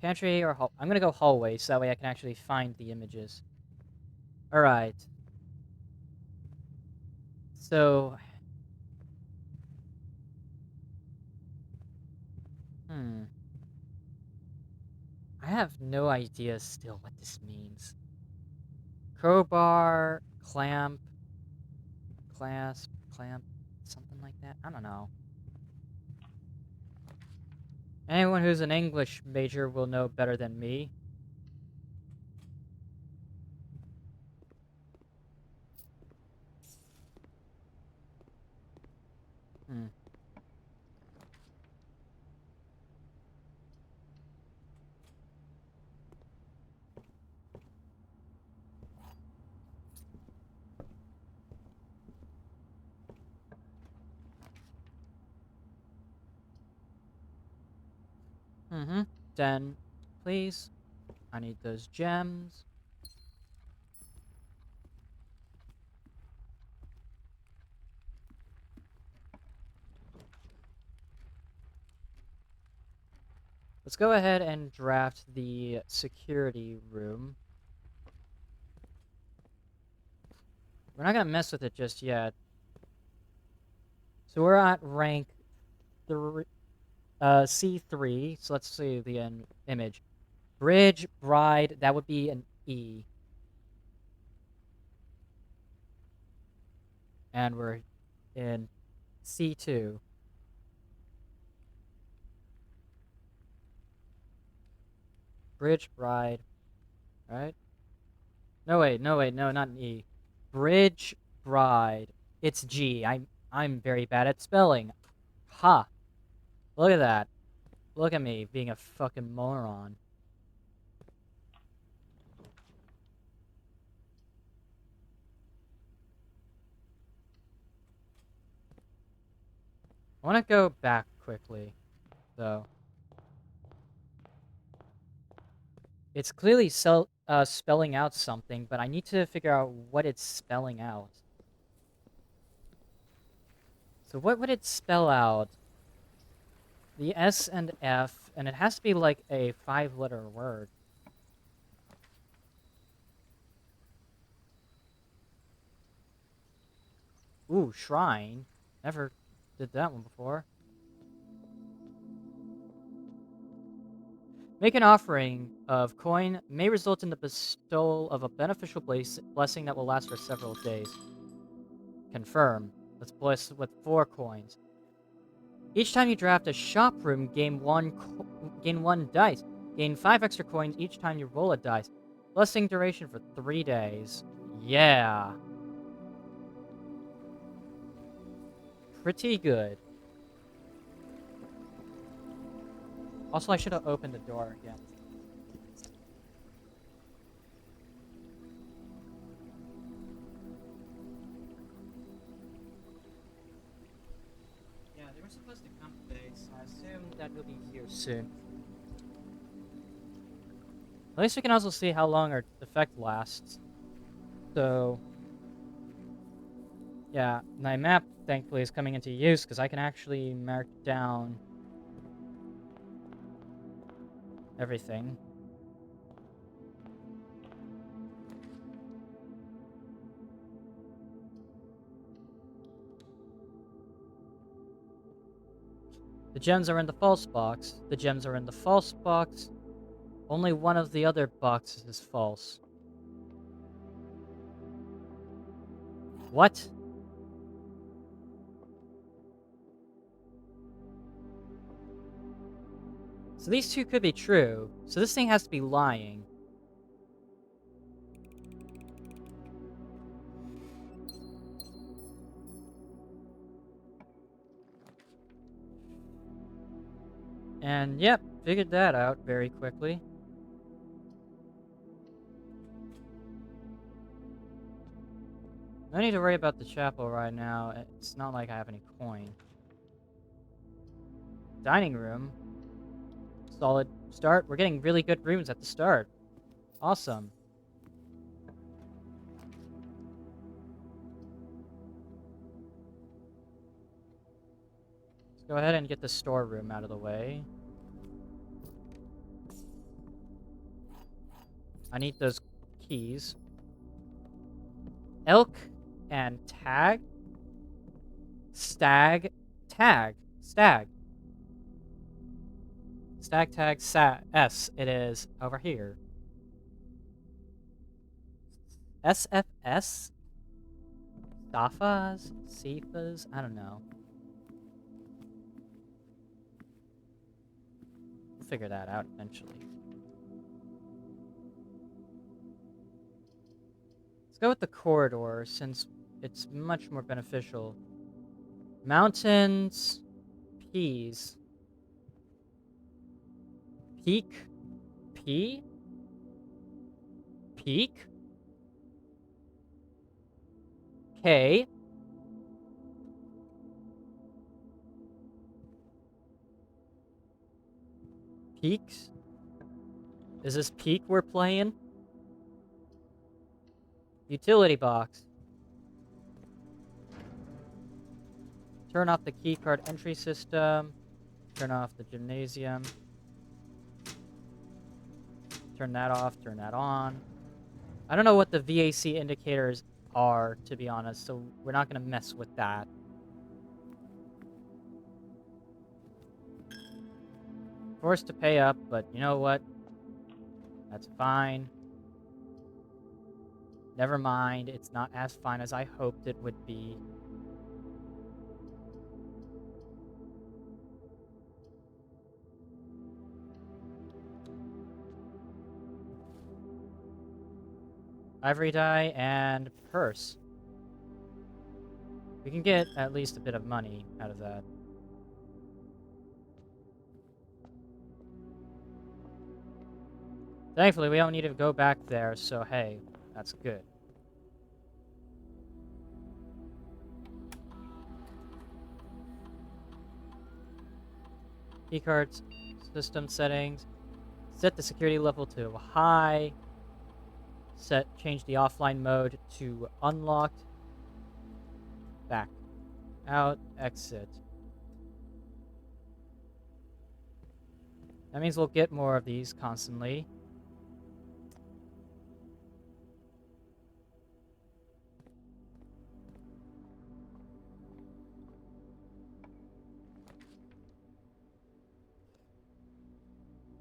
Pantry or hall? I'm gonna go hallway, so that way I can actually find the images. Alright. So... Hmm. I have no idea still what this means. Crowbar, clamp, clasp, clamp, something like that? I don't know. Anyone who's an English major will know better than me. Hmm. Mm-hmm. 10, please. I need those gems. Let's go ahead and draft the security room. We're not gonna mess with it just yet. So we're at rank C3. So let's see the image. Bridge, bride, that would be an E. And we're in C2. Bridge, bride, right? No, wait, no, wait, no, not an E. Bridge, bride. It's G. I'm very bad at spelling. Ha! Look at that. Look at me being a fucking moron. I want to go back quickly, though. It's clearly spelling out something, but I need to figure out what it's spelling out. So what would it spell out? The S and F, and it has to be like a 5-letter word. Ooh, shrine. Never did that one before. Make an offering of coin may result in the bestowal of a beneficial blessing that will last for several days. Confirm. Let's bless with 4 coins. Each time you draft a shop room, gain one dice. Gain 5 extra coins each time you roll a dice. Blessing duration for 3 days. Yeah. Pretty good. Also, I should have opened the door again. Yeah, they were supposed to come today, so I assume that he'll be here soon. At least we can also see how long our effect lasts. So, yeah, my map, thankfully, is coming into use, because I can actually mark down everything. The gems are in the false box. The gems are in the false box. Only one of the other boxes is false. What? So these two could be true. So this thing has to be lying. And yep, figured that out very quickly. No need to worry about the chapel right now. It's not like I have any coin. Dining room. Solid start. We're getting really good rooms at the start. Awesome. Let's go ahead and get the storeroom out of the way. I need those keys. Elk and tag? Stag? Tag. Stag. Stag tag S. It is over here. SFS? Safas? Sifas? I don't know. We'll figure that out eventually. Let's go with the corridor since it's much more beneficial. Mountains. Peas. Peak? P? Peak? K? Peaks? Is this Peak we're playing? Utility box. Turn off the keycard entry system. Turn off the gymnasium. Turn that off, turn that on. I don't know what the VAC indicators are, to be honest, so we're not going to mess with that. Forced to pay up, but you know what? That's fine. Never mind, it's not as fine as I hoped it would be. Ivory die and purse. We can get at least a bit of money out of that. Thankfully, we don't need to go back there, so hey, that's good. Keycards, system settings. Set the security level to high. Change the offline mode to unlocked. Back. Out. Exit. That means we'll get more of these constantly.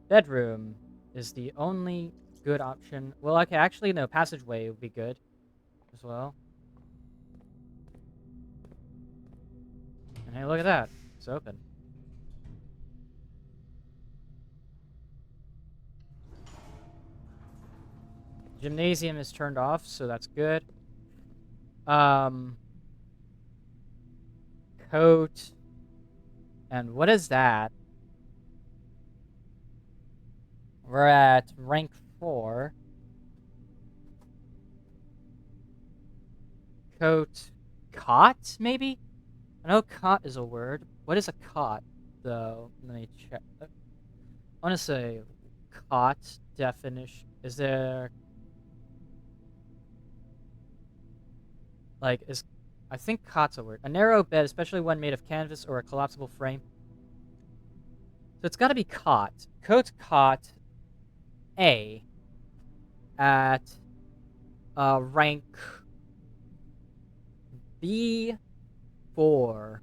Bedroom is the only good option. Well, okay, actually, no, passageway would be good as well. And hey, look at that. It's open. Gymnasium is turned off, so that's good. Coat. And what is that? We're at rank 4. Coat. Cot, maybe? I know cot is a word. What is a cot, though? Let me check. I want to say cot definition. Is there... Like, is... I think cot's a word. A narrow bed, especially one made of canvas or a collapsible frame. So it's got to be cot. Coat cot A at rank B4.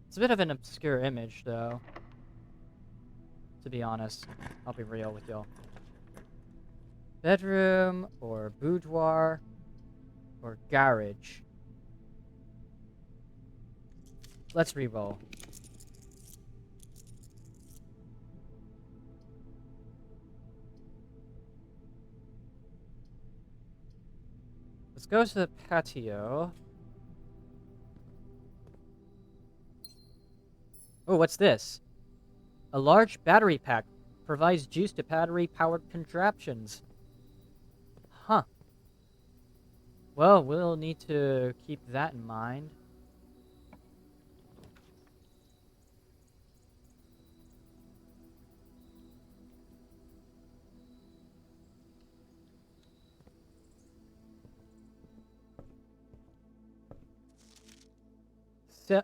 It's a bit of an obscure image, though. To be honest. I'll be real with y'all. Bedroom, or boudoir, or garage. Let's re-roll. Let's go to the patio. Oh, what's this? A large battery pack provides juice to battery-powered contraptions. Huh. Well, we'll need to keep that in mind.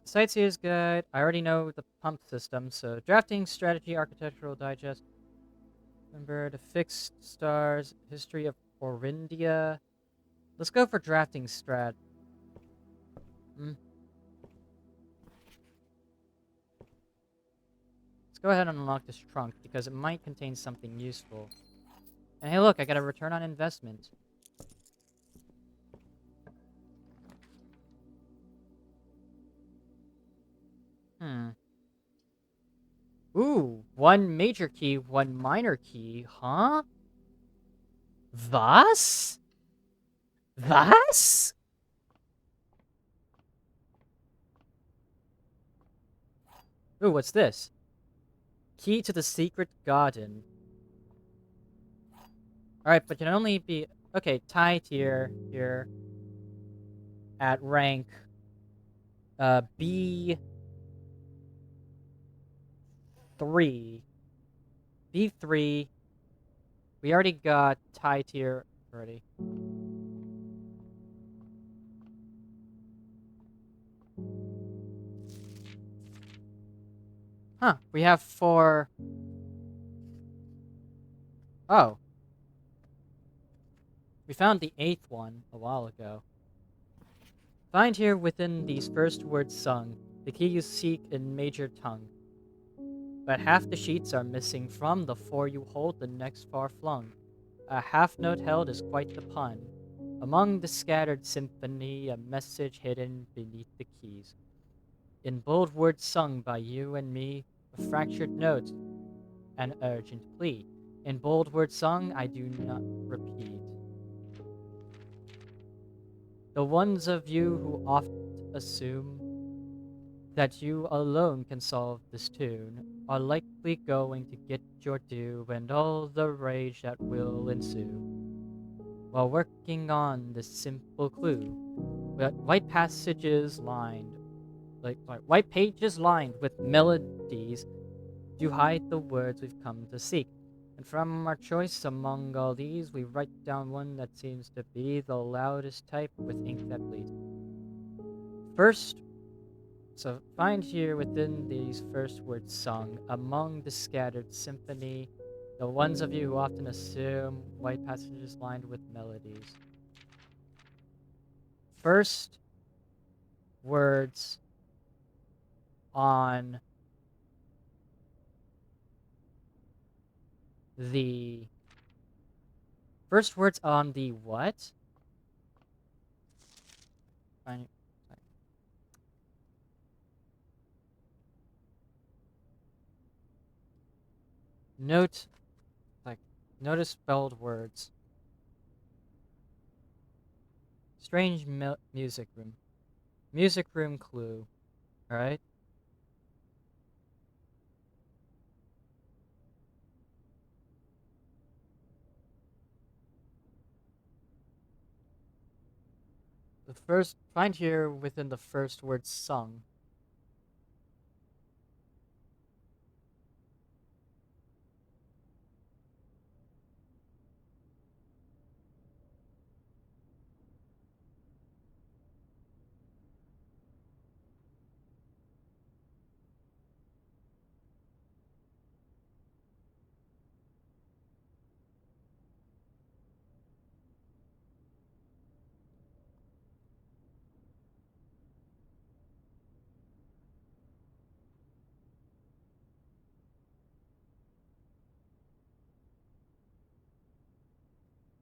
Sightseer's Guide. I already know the pump system, so drafting, strategy, architectural digest. Remember the fixed stars, history of Orindia. Let's go for drafting strat. Hmm. Let's go ahead and unlock this trunk because it might contain something useful. And hey, look, I got a return on investment. Hmm. Ooh, one major key, one minor key, huh? Was? Was? Ooh, what's this? Key to the secret garden. Alright, but can only be... Okay, tie tier here at rank B3. B3. We already got tie tier already. Huh, we have 4... Oh. We found the 8th one a while ago. Find here within these first words sung, the key you seek in major tongue. But half the sheets are missing from the 4 you hold, the next far flung. A half note held is quite the pun. Among the scattered symphony, a message hidden beneath the keys. In bold words sung by you and me, a fractured note, an urgent plea. In bold words sung, I do not repeat. The ones of you who oft assume that you alone can solve this tune are likely going to get your due and all the rage that will ensue. While working on this simple clue, with white passages lined, white pages lined with melodies, do hide the words we've come to seek. And from our choice among all these, we write down one that seems to be the loudest type with ink that bleeds. First, so find here within these first words sung, among the scattered symphony, the ones of you who often assume white passages lined with melodies. First words on the first words on the what? Find, note, like, notice spelled words. Strange music room. Music room clue. Alright? The first, find here within the first word sung.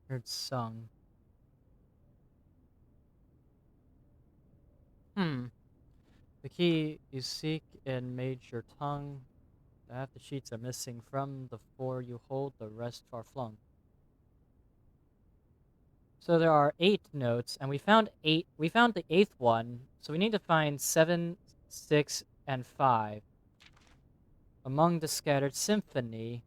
Word sung. Hmm. The key you seek in Major Tongue. Half the sheets are missing from the 4 you hold, the rest are flung. So there are 8 notes, and we found 8. We found the 8th one, so we need to find 7, 6, and 5. Among the scattered symphony.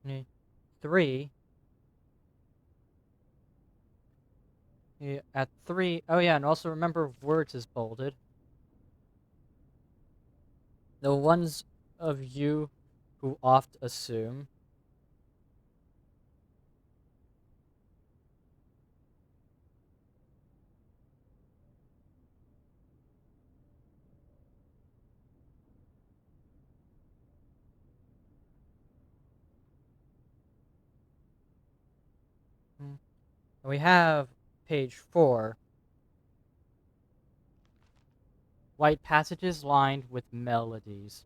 Symphony 3. Yeah, at 3. Oh yeah, and also remember words is bolded. The ones of you who oft assume. And we have page 4. White passages lined with melodies.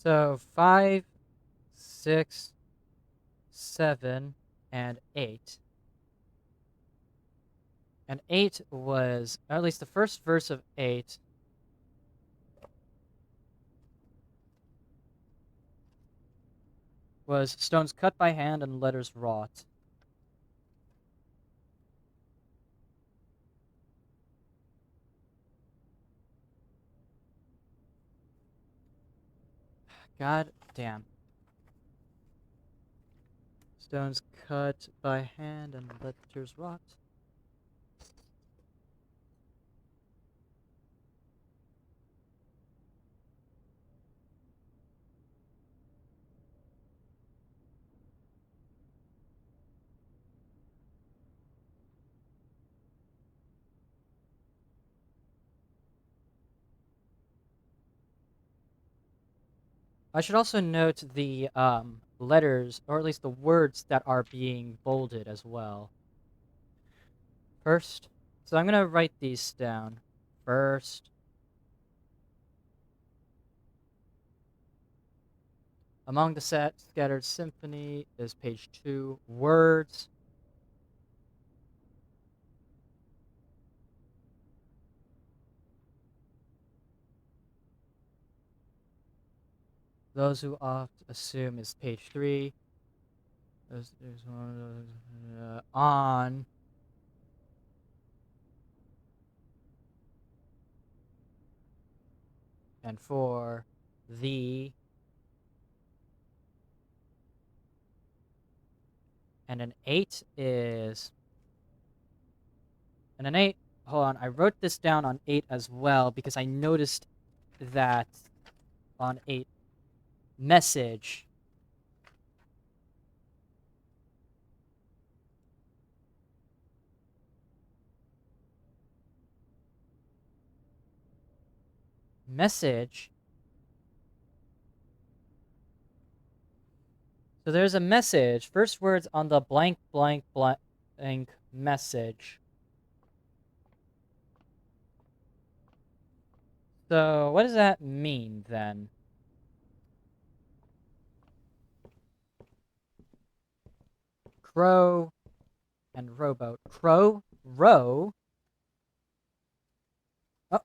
So 5, 6, 7, and 8. And 8 was, or at least the first verse of 8 was stones cut by hand and letters wrought. God damn. Stones cut by hand and letters wrought. I should also note the letters, or at least the words that are being bolded as well. First, so I'm going to write these down. First, among the scattered symphony is page 2. Words. Those who oft assume is page 3. There's one, on. And 4, the. And an 8 is. And an 8, hold on, I wrote this down on 8 as well because I noticed that on 8, message. Message. So there's a message. First words on the blank, blank, blank message. So what does that mean then? Crow and rowboat. Crow, row. Oh.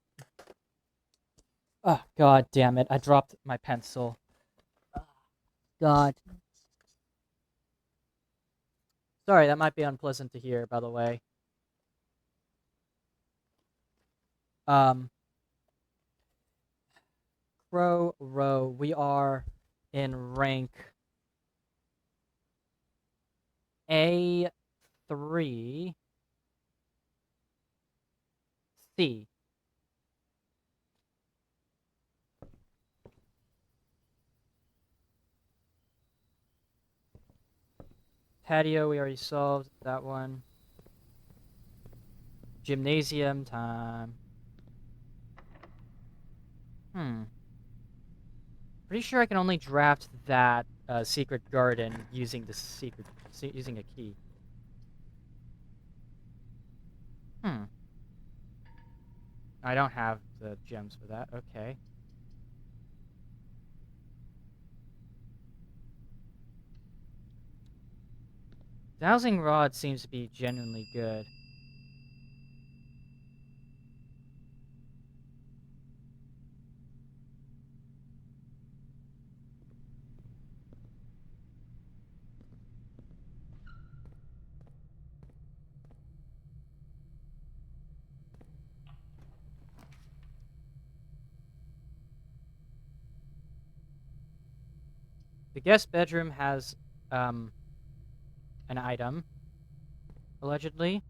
Oh, god damn it. I dropped my pencil. God. Sorry, that might be unpleasant to hear, by the way. Crow, row. We are in rank A3. C. patio, we already solved that one. Gymnasium time. Pretty sure I can only draft that secret garden using using a key. I don't have the gems for that. Okay. Dowsing rod seems to be genuinely good. The guest bedroom has an item, allegedly.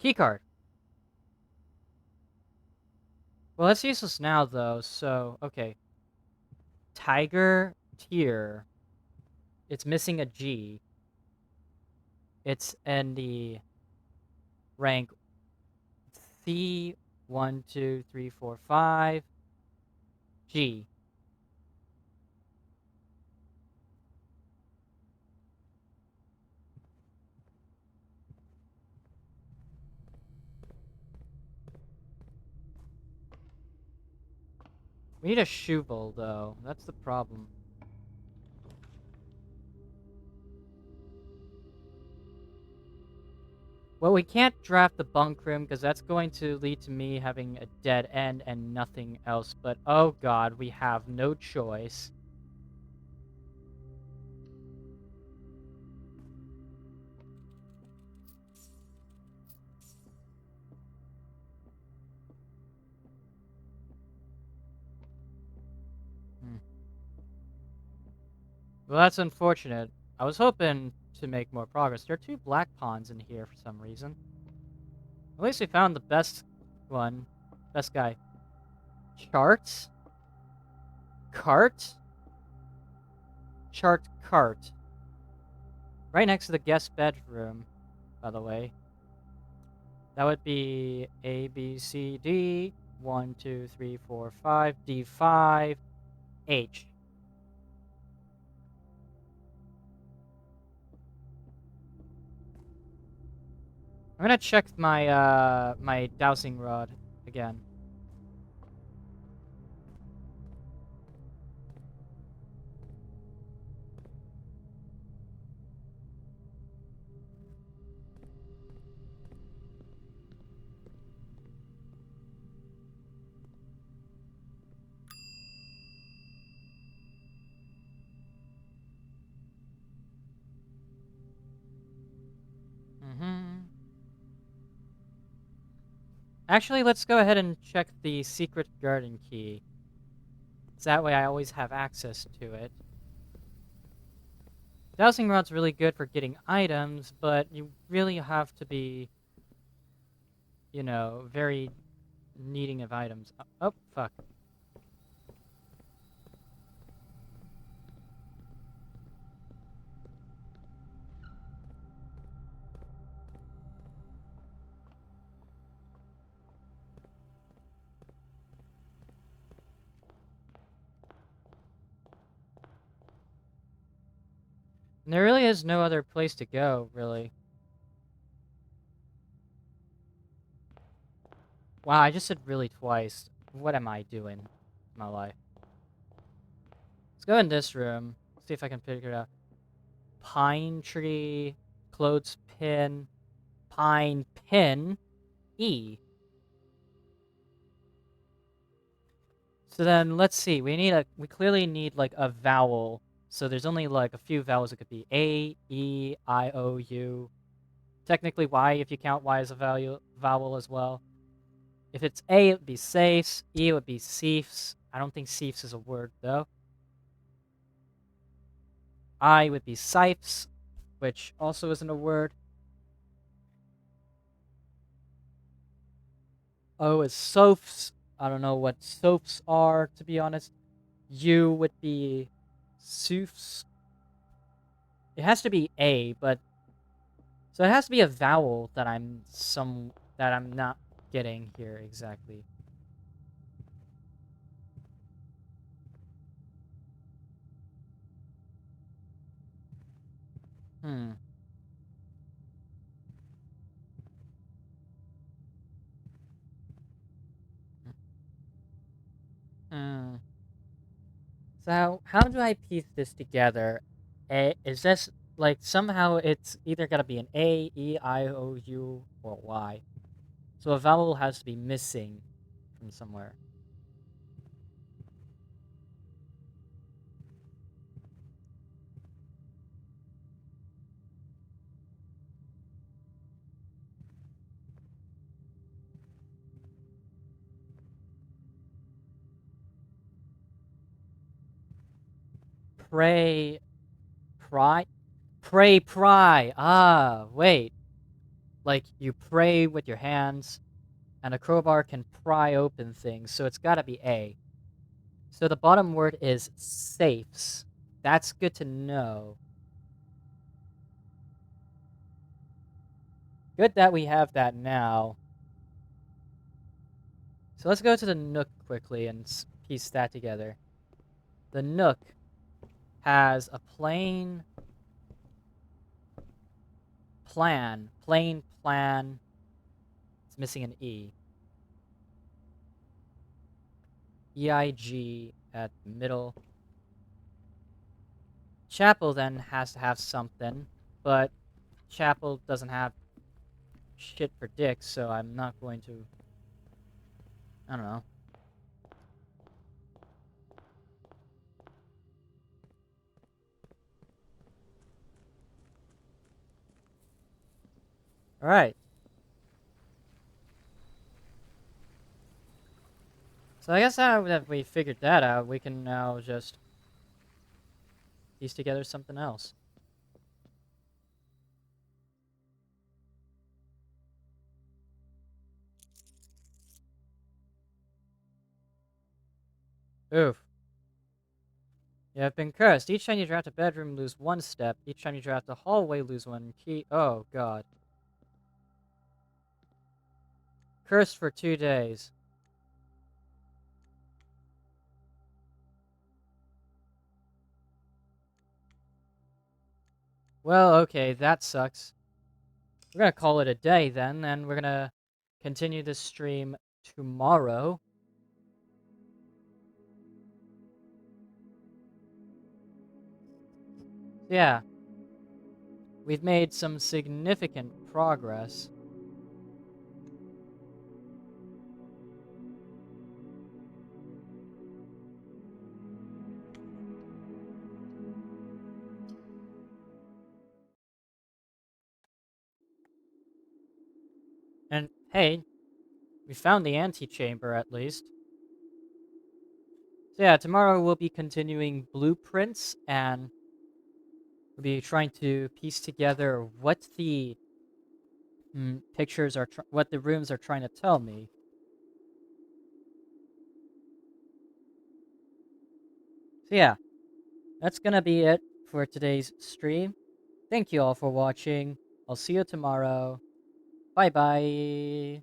Keycard. Well, that's useless now, though, so, okay. Tiger tier. It's missing a G. It's in the rank C, 1, 2, 3, 4, 5, G. We need a shovel, though. That's the problem. Well, we can't draft the bunk room because that's going to lead to me having a dead end and nothing else. But oh god, we have no choice. Well, that's unfortunate. I was hoping to make more progress. There are 2 black pawns in here for some reason. At least we found the best one. Best guy. Chart? Cart? Chart cart. Right next to the guest bedroom, by the way. That would be A, B, C, D. 1, 2, 3, 4, 5. D5. H. I'm gonna check my my dowsing rod again. Actually, let's go ahead and check the secret garden key. So that way I always have access to it. Dowsing rod's really good for getting items, but you really have to be, you know, very needing of items. Oh, fuck. And there really is no other place to go, really. Wow, I just said really twice. What am I doing in my life? Let's go in this room. See if I can figure it out. Pine tree, clothespin, pine pin, E. So then let's see. We clearly need like a vowel. So there's only like a few vowels. It could be A, E, I, O, U. Technically Y if you count Y as a vowel as well. If it's A, it would be safes. E, it would be seefs. I don't think seefs is a word though. I would be sipes, which also isn't a word. O is sophs. I don't know what sophs are, to be honest. U would be Soofs. It has to be A, but so it has to be a vowel that I'm not getting here exactly. Hmm. Hmm. So how do I piece this together? Is this like somehow it's either gotta be an A, E, I, O, U, or Y. So a vowel has to be missing from somewhere. Pray, pry, pry. Ah, wait. Like you pray with your hands, and a crowbar can pry open things, so it's gotta be A. So the bottom word is safes. That's good to know. Good that we have that now. So let's go to the Nook quickly and piece that together. The Nook has a plain plan. It's missing an E. EIG at the middle. Chapel then has to have something, but Chapel doesn't have shit for dicks, so I'm not going to. I don't know. Alright. So I guess now that we figured that out, we can now just piece together something else. Oof. You have been cursed. Each time you draft a bedroom, lose one step. Each time you draft a hallway, lose one key. Oh, God. Cursed for 2 days. Well, okay, that sucks. We're gonna call it a day then, and we're gonna continue this stream tomorrow. Yeah, we've made some significant progress. And hey, we found the antechamber at least. So yeah, tomorrow we'll be continuing blueprints and we'll be trying to piece together what the pictures are, what the rooms are trying to tell me. So yeah, that's gonna be it for today's stream. Thank you all for watching. I'll see you tomorrow. Bye bye.